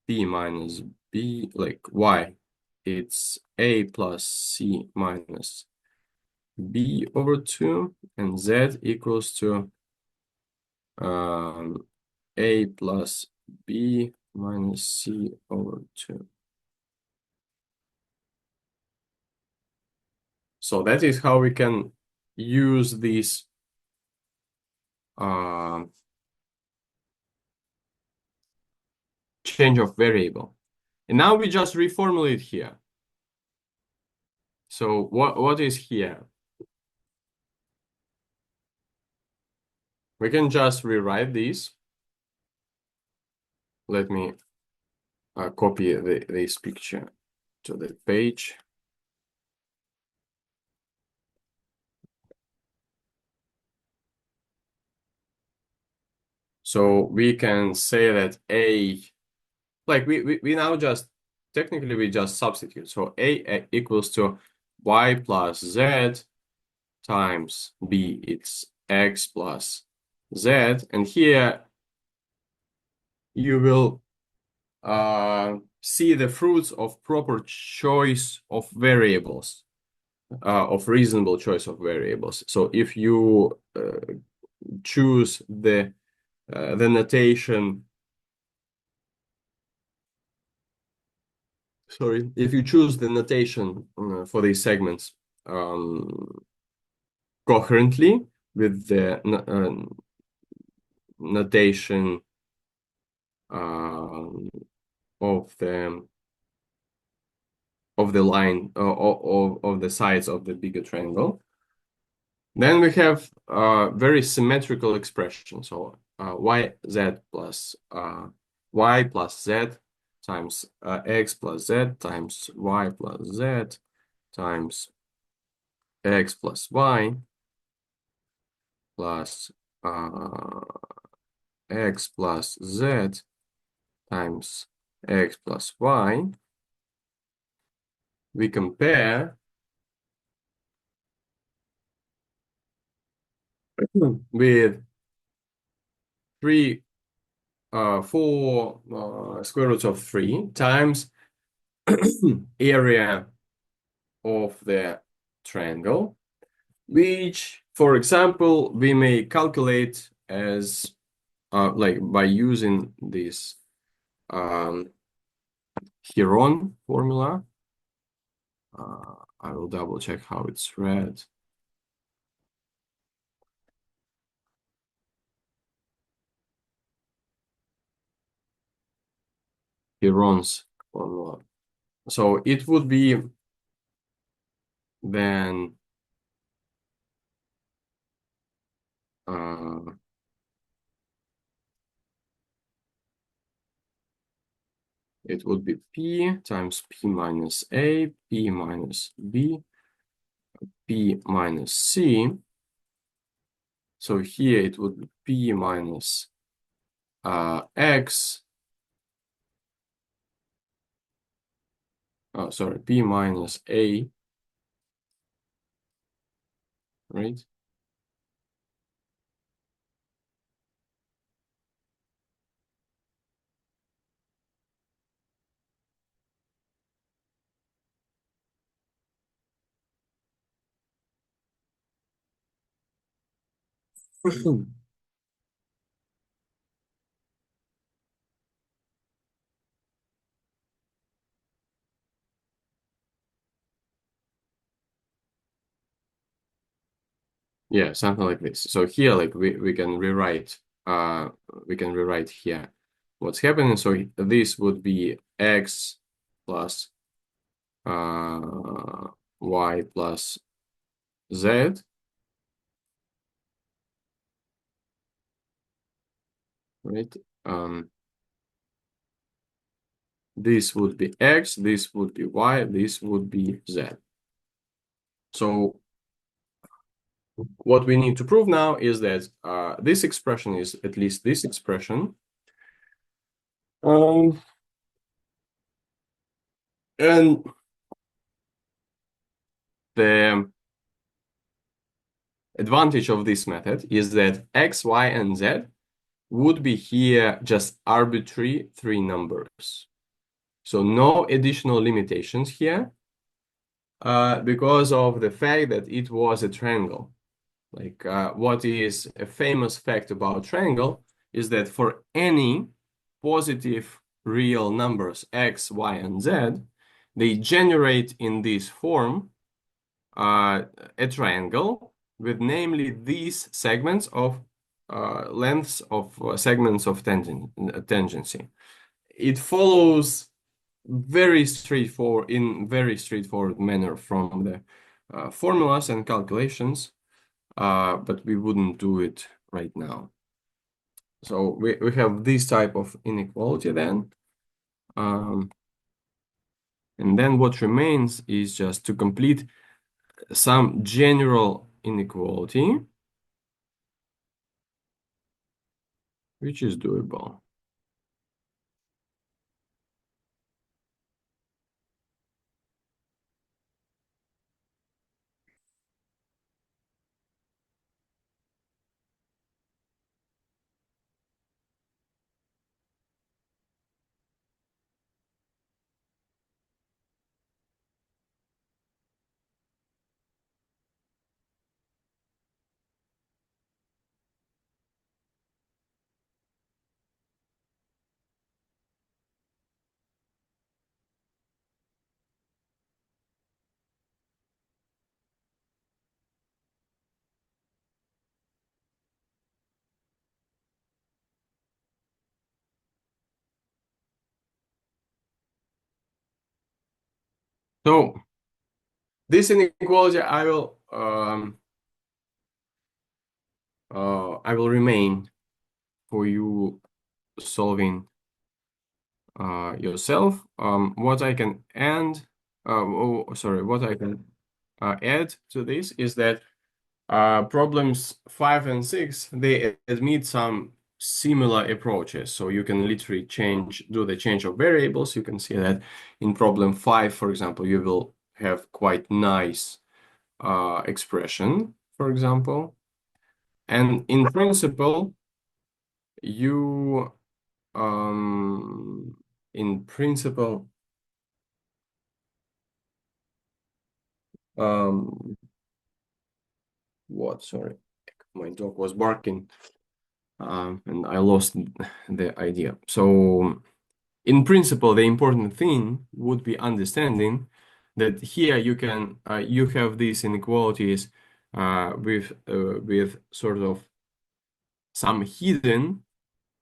P minus B, like Y, it's A plus C minus B over 2, and Z equals to A plus B minus C over 2. So that is how we can use this change of variable. And now we just reformulate here. So what is here? We can just rewrite this. Let me copy this picture to the page. So we can say that A like we now just technically we just substitute. So A equals to y plus z times b, it's x plus z, and here you will see the fruits of proper choice of variables, of reasonable choice of variables. So if you choose the notation, sorry, if you choose the notation for these segments coherently with the notation of the line of the sides of the bigger triangle, then we have very symmetrical expression. So y plus z times x plus z times y plus z times x plus y plus x plus z times x plus y. We compare with 4 square roots of 3 times area of the triangle, which, for example, we may calculate as like by using this Heron formula. I will double check how it's read. Heron's formula. So it would be then it would be P times P minus A, P minus B, P minus C. So here it would be P minus X. Oh, sorry, P minus A, right? Yeah, something like this. So here, like we can rewrite here what's happening. So this would be x plus y plus z, right? This would be x, this would be y, this would be z. So what we need to prove now is that this expression is at least this expression. And the advantage of this method is that x, y, and z would be here just arbitrary 3 numbers. So no additional limitations here because of the fact that it was a triangle. Like what is a famous fact about triangle is that for any positive real numbers x, y, and z, they generate in this form a triangle with namely these segments of lengths of segments of tangency. It follows very straightforward manner from the formulas and calculations, but we wouldn't do it right now. So we have this type of inequality then. And then what remains is just to complete some general inequality, which is doable. So this inequality I will remain for you solving yourself. What I can add to this is that problems 5 and 6, they admit some similar approaches. So you can literally do the change of variables. You can see that in problem 5, for example, you will have quite nice expression, for example. And in principle, you in principle sorry, my dog was barking, and I lost the idea. So in principle, the important thing would be understanding that here you have these inequalities with sort of some hidden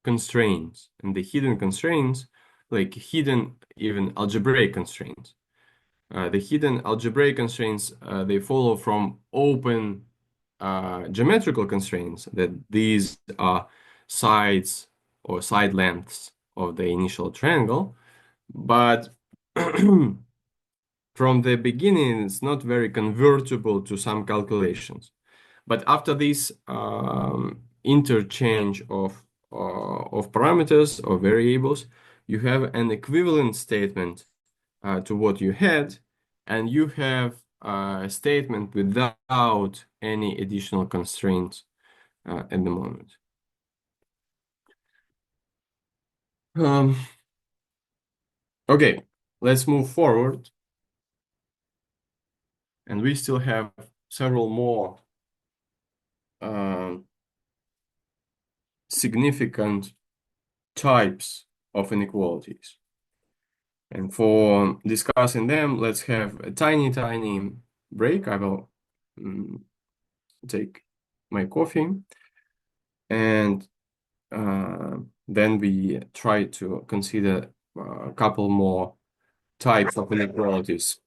constraints, and the hidden constraints, like hidden even algebraic constraints. The hidden algebraic constraints, they follow from open geometrical constraints, that these are sides or side lengths of the initial triangle. But from the beginning, it's not very convertible to some calculations. But after this interchange of parameters or variables, you have an equivalent statement to what you had, and you have a statement without any additional constraints at the moment. Okay, let's move forward. And we still have several more significant types of inequalities. And for discussing them, let's have a tiny break. I will take my coffee, and then we try to consider a couple more types of inequalities.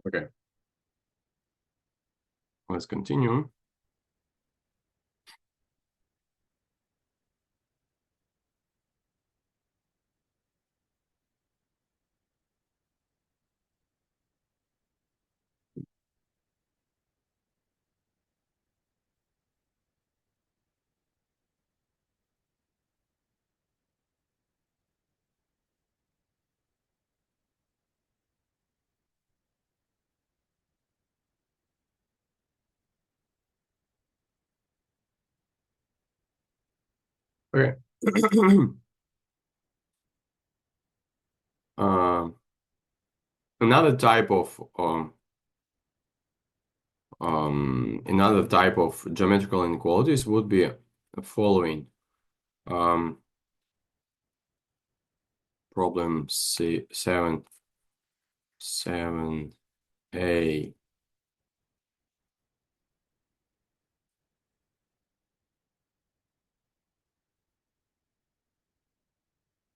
Okay, let's continue. Okay. Uh, another type of geometrical inequalities would be the following. Problem C 7A.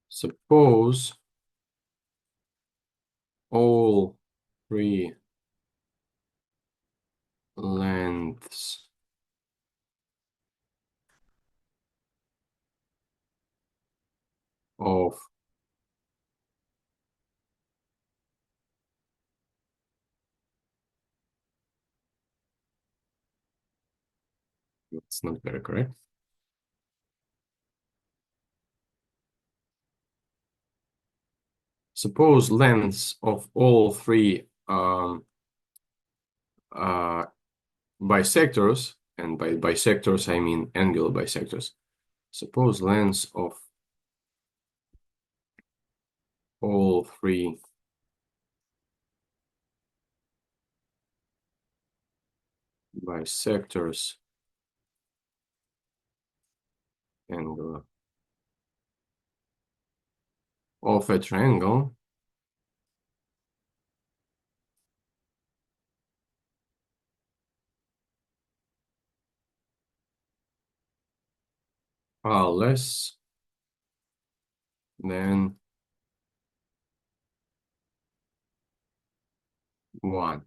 Suppose all three lengths of it's not very correct. Suppose lengths of all three bisectors, and by bisectors I mean angular bisectors. Suppose lengths of all three bisectors angular of a triangle are less than 1.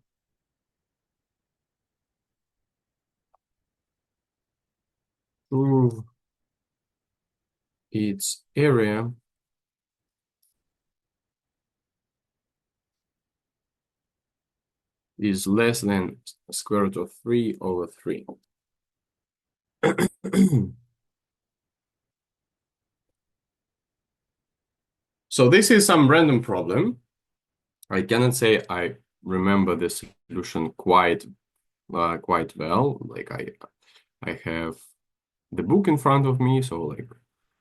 Prove its area is less than square root of 3 over 3. So this is some random problem. I cannot say I remember the solution quite well. Like I have the book in front of me, so like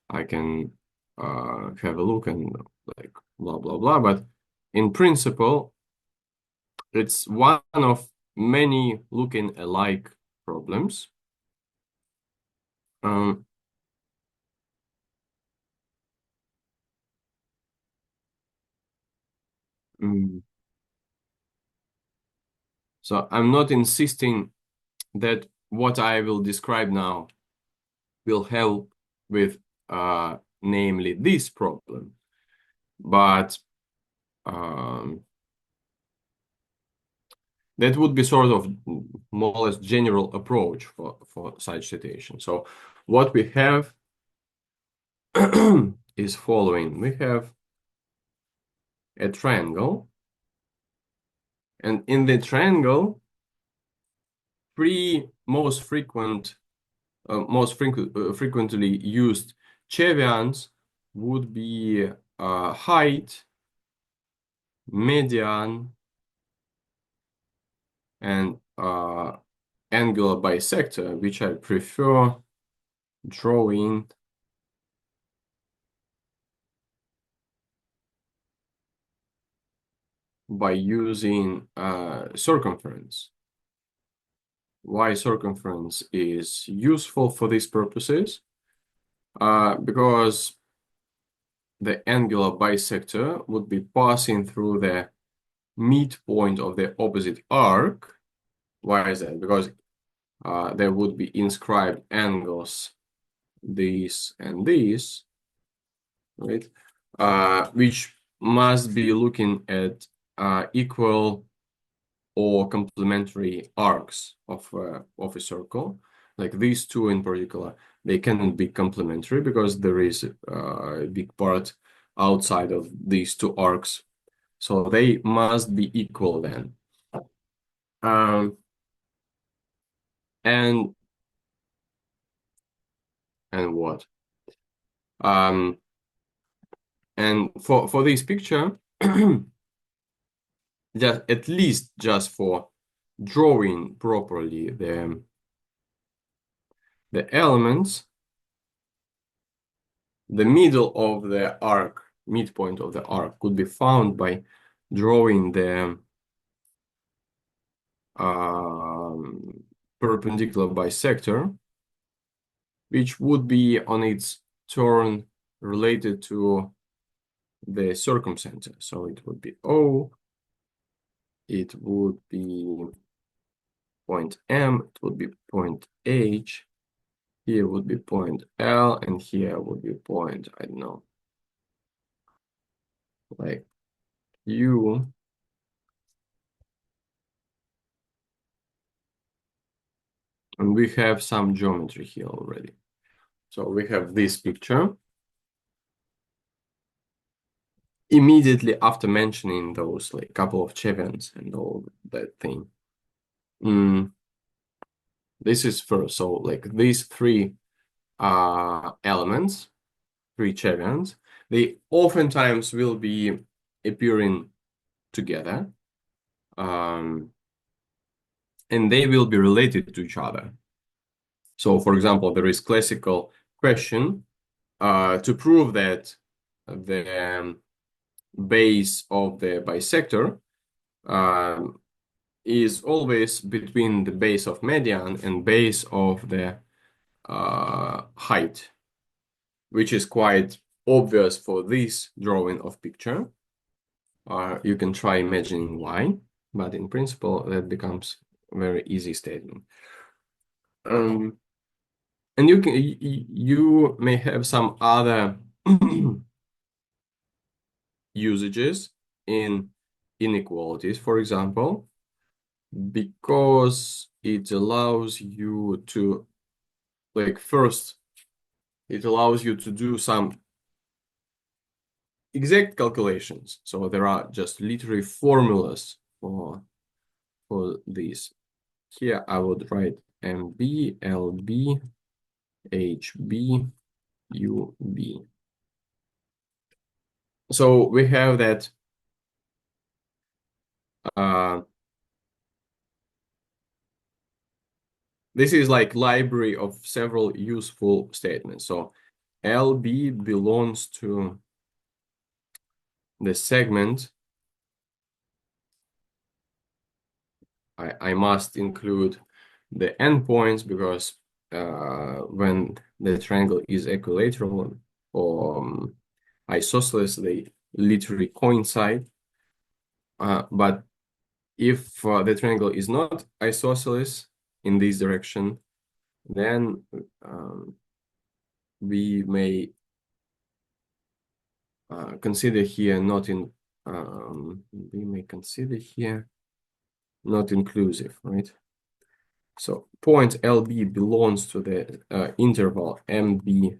I can have a look and like blah blah blah. But in principle, it's one of many looking alike problems. Mm. So I'm not insisting that what I will describe now will help with namely this problem, but that would be sort of more or less general approach for such situation. So what we have is following. We have a triangle, and in the triangle, three most frequently used Chevians would be height, median, and angular bisector, which I prefer drawing by using circumference. Why circumference is useful for these purposes? Because the angular bisector would be passing through the midpoint of the opposite arc. Why is that? Because there would be inscribed angles, this and this, right? Which must be looking at equal or complementary arcs of a circle. Like these two in particular, they cannot be complementary because there is a big part outside of these two arcs. So they must be equal then. And what? And for this picture, just at least just for drawing properly the elements, the middle of the arc, midpoint of the arc, could be found by drawing the perpendicular bisector, which would be on its turn related to the circumcenter. So it would be O, it would be point M, it would be point H, here would be point L, and here would be point, I don't know, like U. And we have some geometry here already. So we have this picture. Immediately after mentioning those like couple of champions and all that thing. This is first. So like these three elements, three champions, they oftentimes will be appearing together. And they will be related to each other. So for example, there is classical question to prove that the base of the bisector is always between the base of median and base of the height, which is quite obvious for this drawing of picture. You can try imagining why, but in principle, that becomes a very easy statement. And you may have some other usages in inequalities, for example, because it allows you to, like, first, it allows you to do some exact calculations. So there are just literary formulas for these. Here I would write MB, LB, HB, UB. So we have that this is like library of several useful statements. So LB belongs to the segment. I must include the endpoints because when the triangle is equilateral or isosceles, they literally coincide. But if the triangle is not isosceles in this direction, then we may consider here not in we may consider here not inclusive, right? So point LB belongs to the interval MB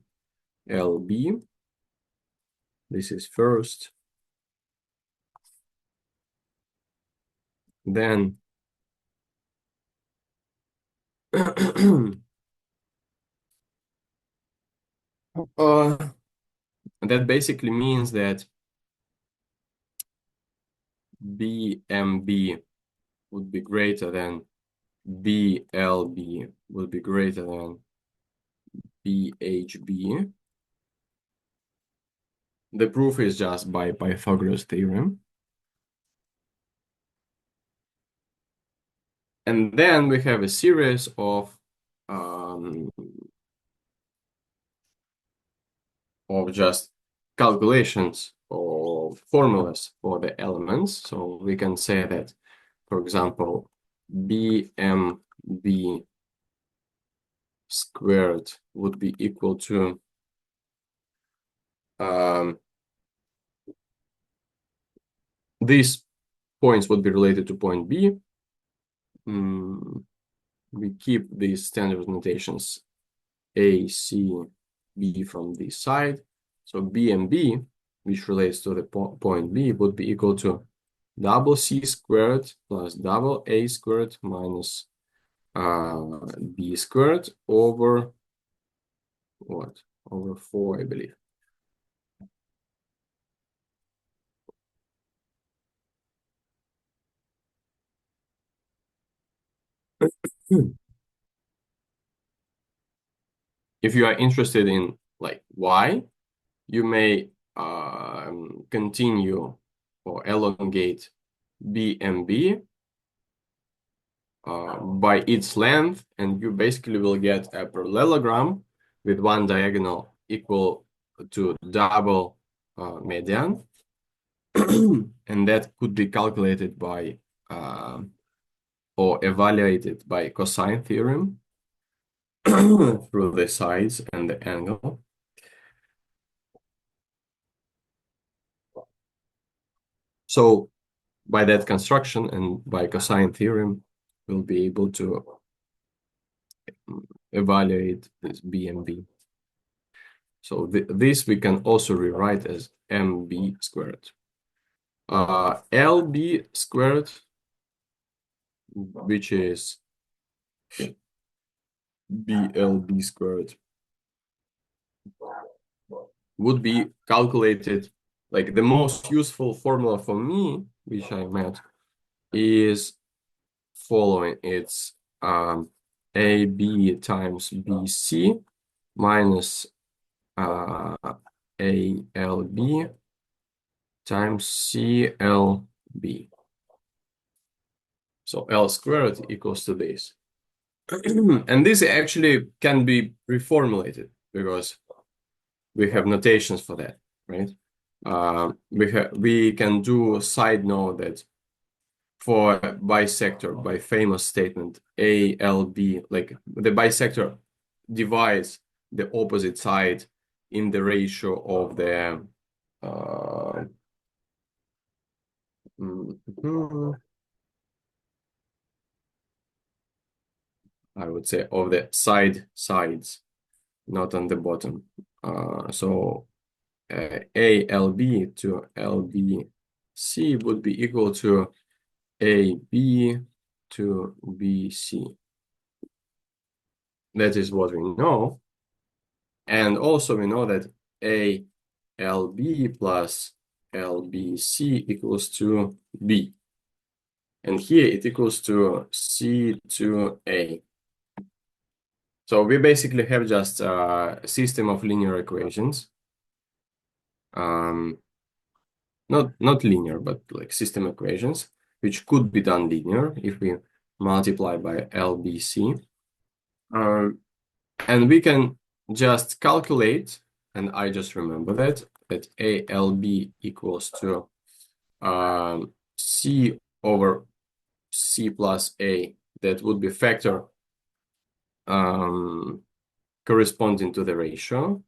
LB. This is first. Then that basically means that BMB would be greater than BLB would be greater than BHB. The proof is just by Pythagoras theorem. And then we have a series of just calculations or formulas for the elements. So we can say that, for example, BMB squared would be equal to these points would be related to point B. We keep these standard notations A, C, B from this side. So B and B, which relates to the point B, would be equal to double C squared plus double A squared minus B squared over what? Over 4, I believe. If you are interested in like why, you may continue or elongate BMB by its length, and you basically will get a parallelogram with one diagonal equal to double median. And that could be calculated by or evaluated by cosine theorem through the sides and the angle. So by that construction and by cosine theorem, we'll be able to evaluate this BMB. So this we can also rewrite as MB squared. LB squared, which is BLB squared, would be calculated, like the most useful formula for me, which I met, is following. It's AB times BC minus ALB times CLB. So L squared equals to this. And this actually can be reformulated because we have notations for that, right? We can do a side note that for bisector, by famous statement, ALB, like the bisector divides the opposite side in the ratio of the I would say of the sides, not on the bottom. So ALB to LBC would be equal to AB to BC. That is what we know. And also we know that ALB plus LBC equals to B. And here it equals to C to A. So we basically have just a system of linear equations. Not linear, but like system equations, which could be done linear if we multiply by LBC. And we can just calculate, and I just remember that ALB equals to C over C plus A. That would be factor corresponding to the ratio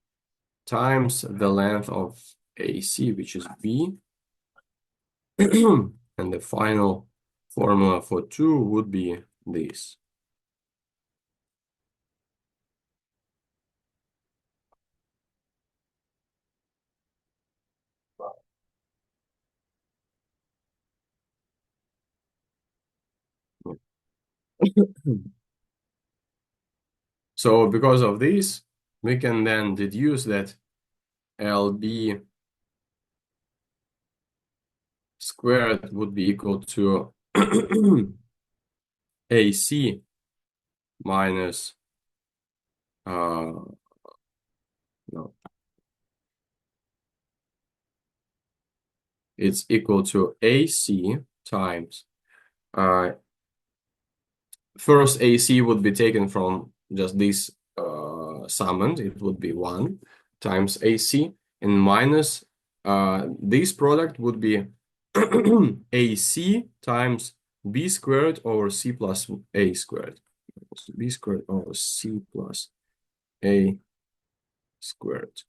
times the length of AC, which is B. And the final formula for 2 would be this. So because of this, we can then deduce that LB squared would be equal to AC minus no. It's equal to AC times first AC would be taken from just this summand. It would be 1 times AC, and minus this product would be AC times B squared over C plus A squared. B squared over C plus A squared.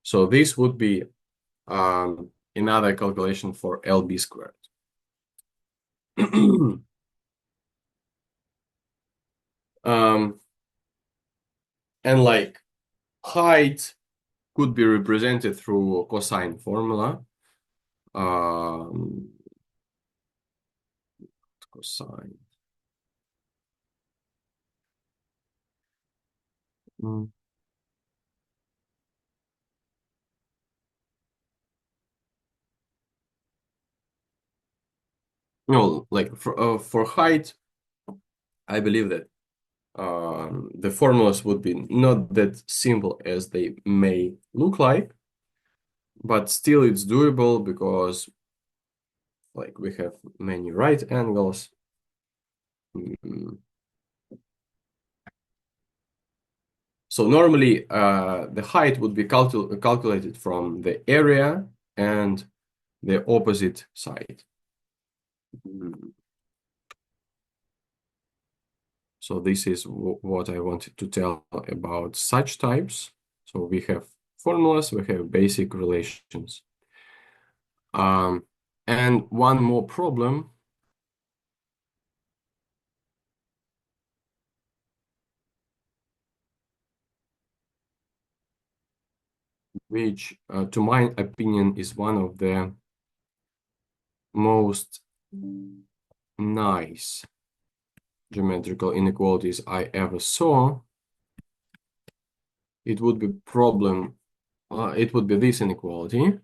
So this would be another calculation for LB squared. And like height could be represented through cosine formula. Cosine. No, like for height, I believe that the formulas would be not that simple as they may look like. but still it's doable because like we have many right angles. So normally the height would be calculated from the area and the opposite side. So this is what I wanted to tell about such types. So we have formulas, we have basic relations. And one more problem, which to my opinion is one of the most nice geometrical inequalities I ever saw. It would be it would be this inequality.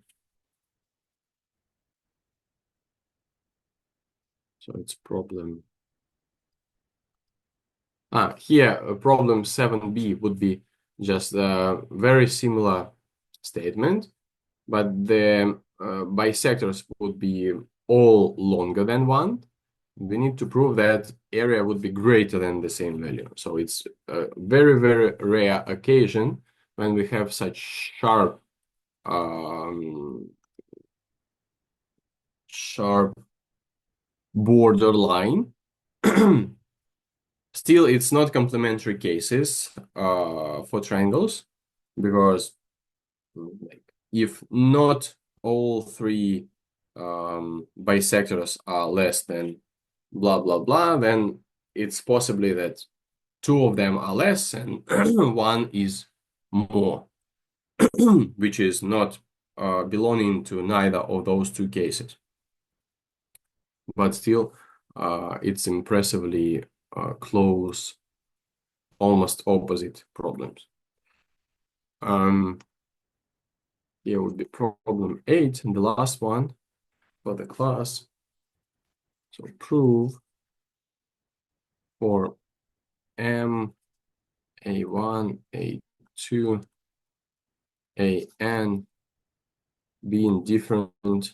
So it's problem. Here, problem 7b would be just a very similar statement, but the bisectors would be all longer than 1. We need to prove that area would be greater than the same value. So it's a very, very rare occasion when we have such sharp borderline. Still, it's not complementary cases for triangles, because if not all 3 bisectors are less than blah, blah, blah, then it's possibly that 2 of them are less and 1 is more, which is not belonging to neither of those 2 cases. But still, it's impressively close, almost opposite problems. Here would be problem 8, and the last one for the class. So prove for M, A1, A2, AN being different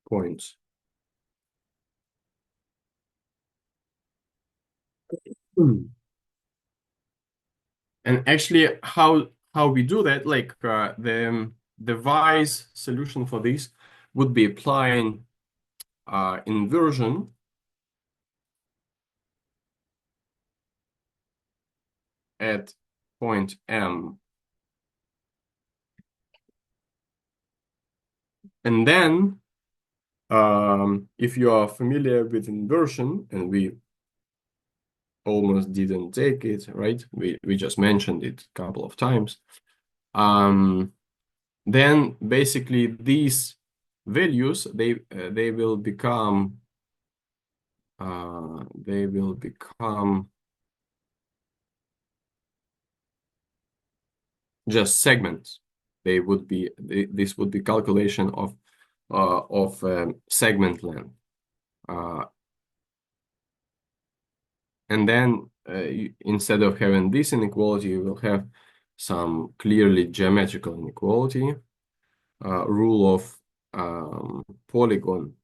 points. And actually, how we do that, like the wise solution for this would be applying inversion at point M. And then, if you are familiar with inversion, and we almost didn't take it, right? We just mentioned it a couple of times. Then basically these values, they will become just segments. They would be this would be calculation of segment length, and then instead of having this inequality, you will have some clearly geometrical inequality, rule of polygon,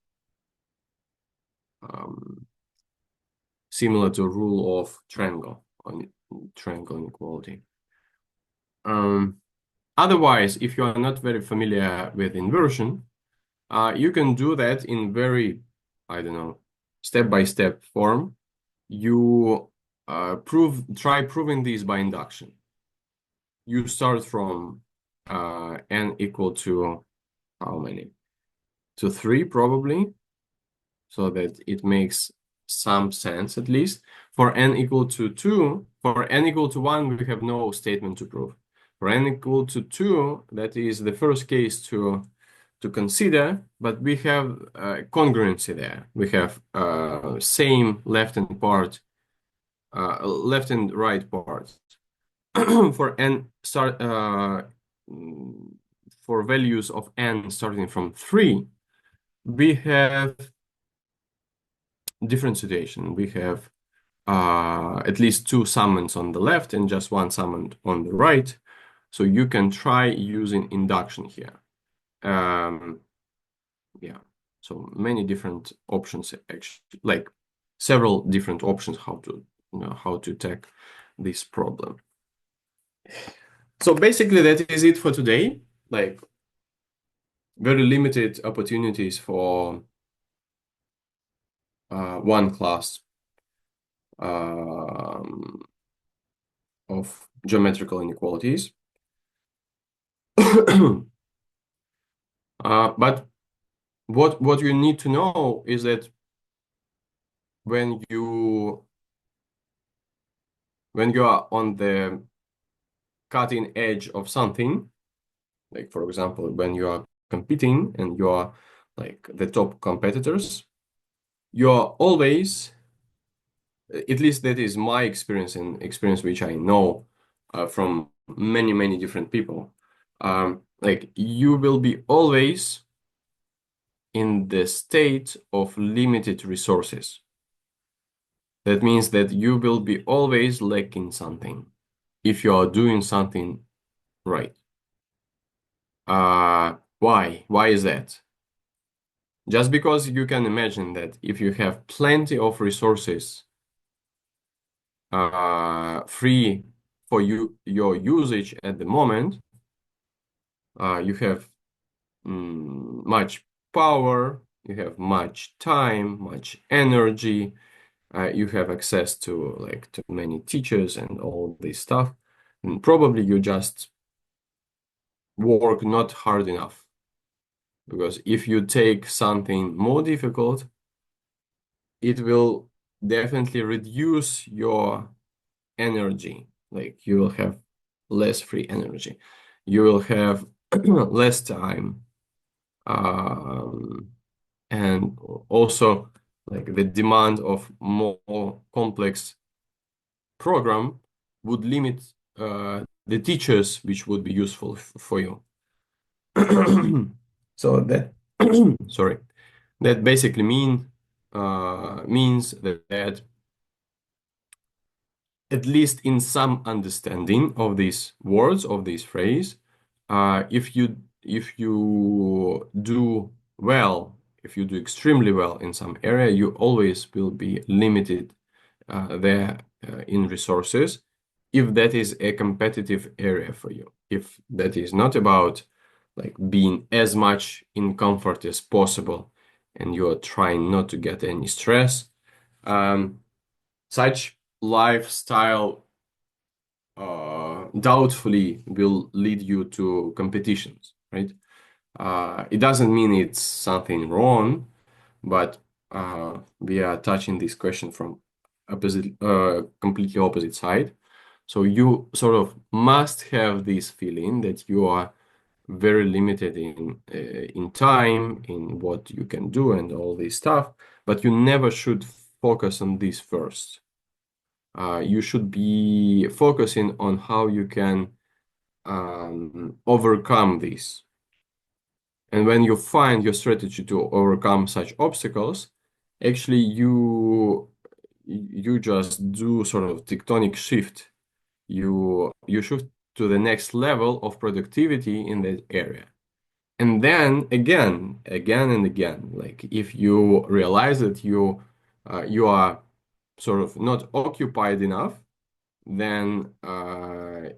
similar to rule of triangle inequality. Otherwise, if you are not very familiar with inversion, you can do that in very, I don't know, step-by-step form. You try proving this by induction. You start from n equal to how many? To 3 probably, so that it makes some sense at least. For n equal to 2, for n equal to 1, we have no statement to prove. For n equal to 2, that is the first case to consider, but we have congruency there. We have same left and right part. For n for values of n starting from 3, we have different situation. We have at least 2 summons on the left and just 1 summand on the right. So you can try using induction here. Yeah, so many different options actually, like several different options how to tackle this problem. So basically that is it for today. Like very limited opportunities for one class of geometrical inequalities. But what you need to know is that when you are on the cutting edge of something, like for example, when you are competing and you are like the top competitors, you are always, at least that is my experience and experience which I know from many different people. Like you will be always in the state of limited resources. That means that you will be always lacking something if you are doing something right. Why? Why is that? Just because you can imagine that if you have plenty of resources free for your usage at the moment, you have much power, you have much time, much energy, you have access to many teachers and all this stuff, and probably you just work not hard enough. Because if you take something more difficult, it will definitely reduce your energy. Like you will have less free energy. You will have less time. And also like the demand of more complex program would limit the teachers which would be useful for you. So that sorry, that basically means that at least in some understanding of these words, of this phrase, if you do well, if you do extremely well in some area, you always will be limited there in resources, if that is a competitive area for you. If that is not about like being as much in comfort as possible and you are trying not to get any stress, such lifestyle doubtfully will lead you to competitions, right? It doesn't mean it's something wrong, but we are touching this question from completely opposite side. So you sort of must have this feeling that you are very limited in time, in what you can do and all this stuff, but you never should focus on this first. You should be focusing on how you can overcome this. And when you find your strategy to overcome such obstacles, actually you just do sort of tectonic shift. You shift to the next level of productivity in that area. And then again and again, like if you realize that you are sort of not occupied enough, then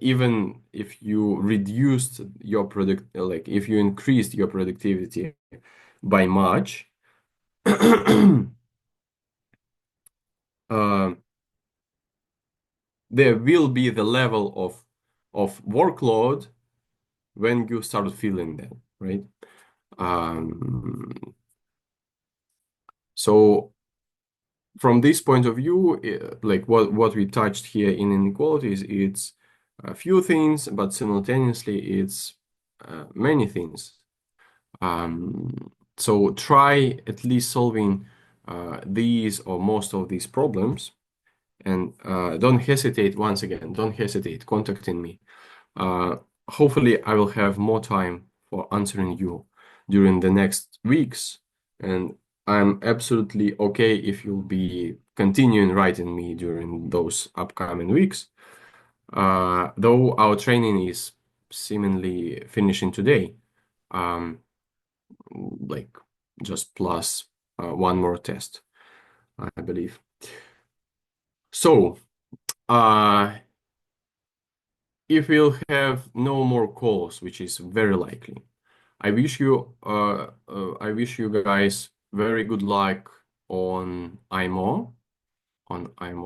even if you reduced your like if you increased your productivity by much, uh, there will be the level of workload when you start feeling that, right? So from this point of view, like what we touched here in inequalities, it's a few things, but simultaneously it's many things. So try at least solving these or most of these problems, and don't hesitate. Once again, don't hesitate contacting me. Hopefully, I will have more time for answering you during the next weeks, and I'm absolutely okay if you'll be continuing writing me during those upcoming weeks. Though our training is seemingly finishing today. Like just plus one more test, I believe. So, if we'll have no more calls, which is very likely, I wish you guys very good luck on IMO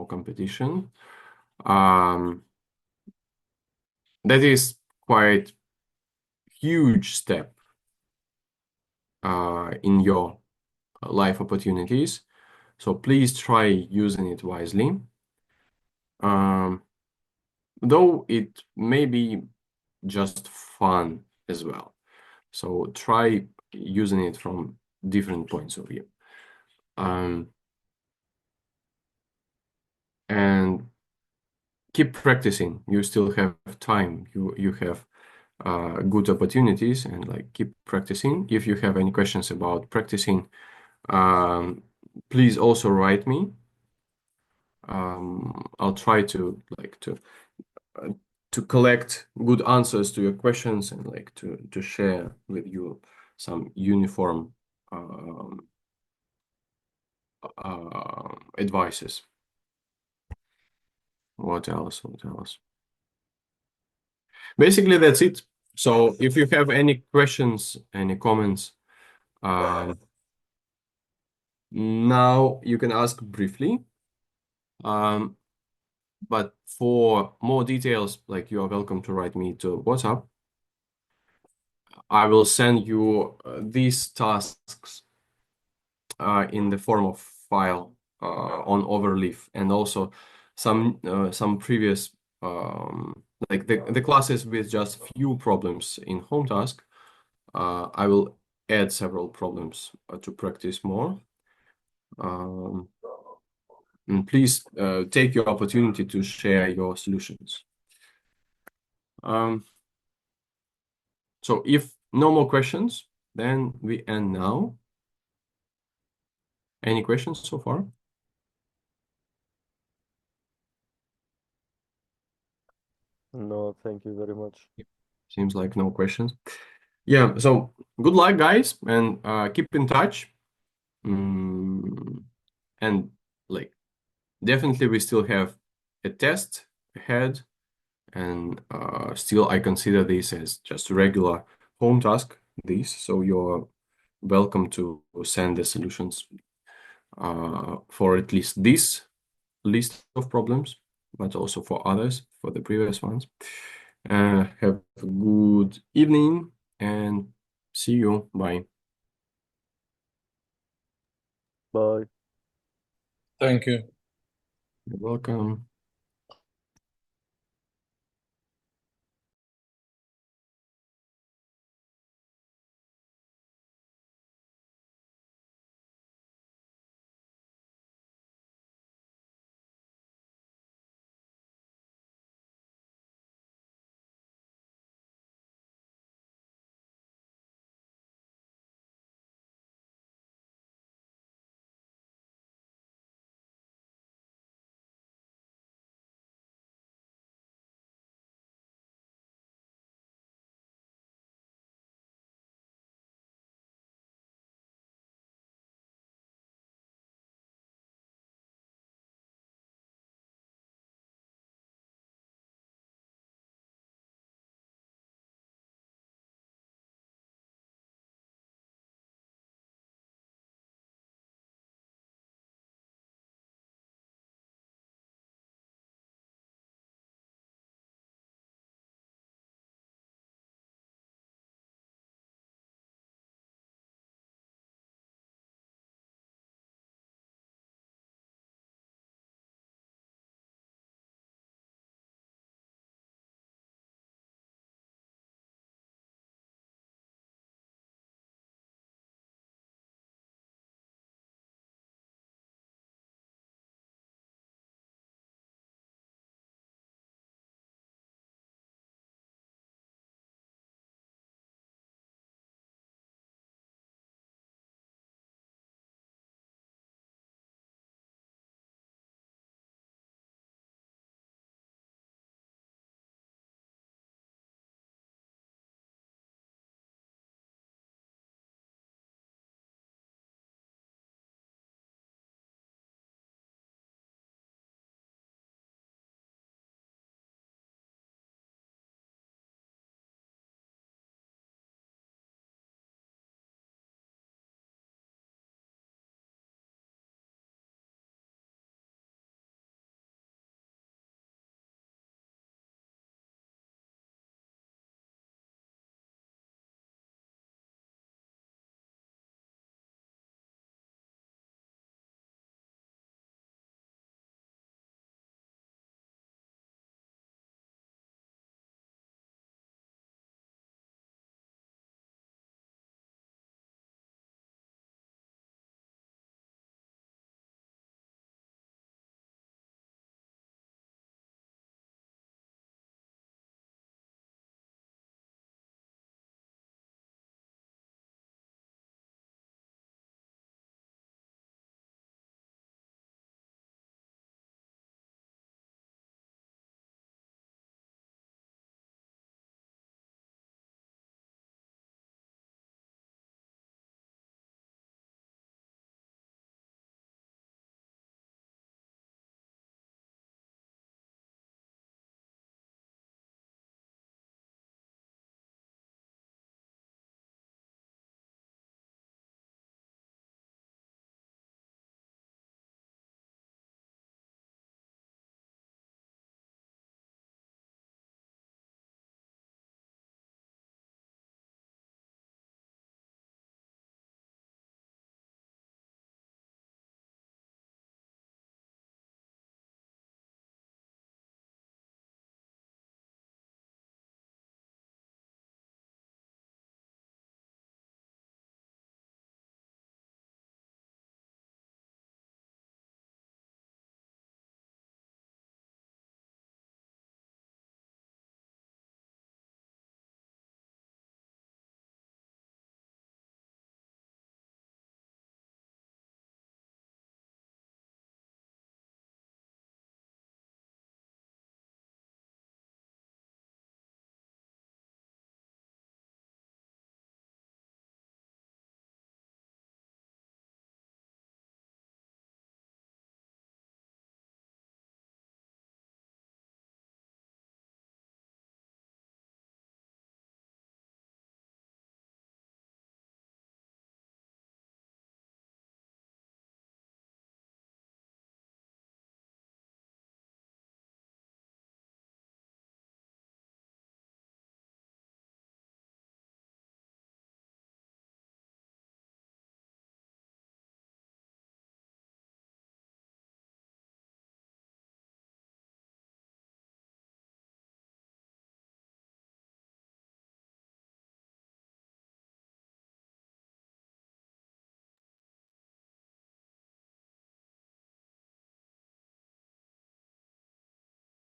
competition. That is quite huge step in your life opportunities. So please try using it wisely. Though it may be just fun as well. So try using it from different points of view. And keep practicing. You still have time. You have good opportunities, and like keep practicing. If you have any questions about practicing, please also write me. I'll try to to collect good answers to your questions and like to share with you some uniform advices. What else? What else? Basically, that's it. So if you have any questions, any comments, now you can ask briefly. But for more details, like you are welcome to write me to WhatsApp. I will send you these tasks in the form of file on Overleaf, and also some previous like the classes with just few problems in home task. I will add several problems to practice more. And please take your opportunity to share your solutions. So if no more questions, then we end now. Any questions so far? No, thank you very much. Seems like no questions. Yeah, so good luck, guys, and keep in touch. And like definitely we still have a test ahead, and still I consider this as just regular home task, so you're welcome to send the solutions for at least this list of problems, but also for others, for the previous ones. Have a good evening and see you. Bye. Bye. Thank you. You're welcome.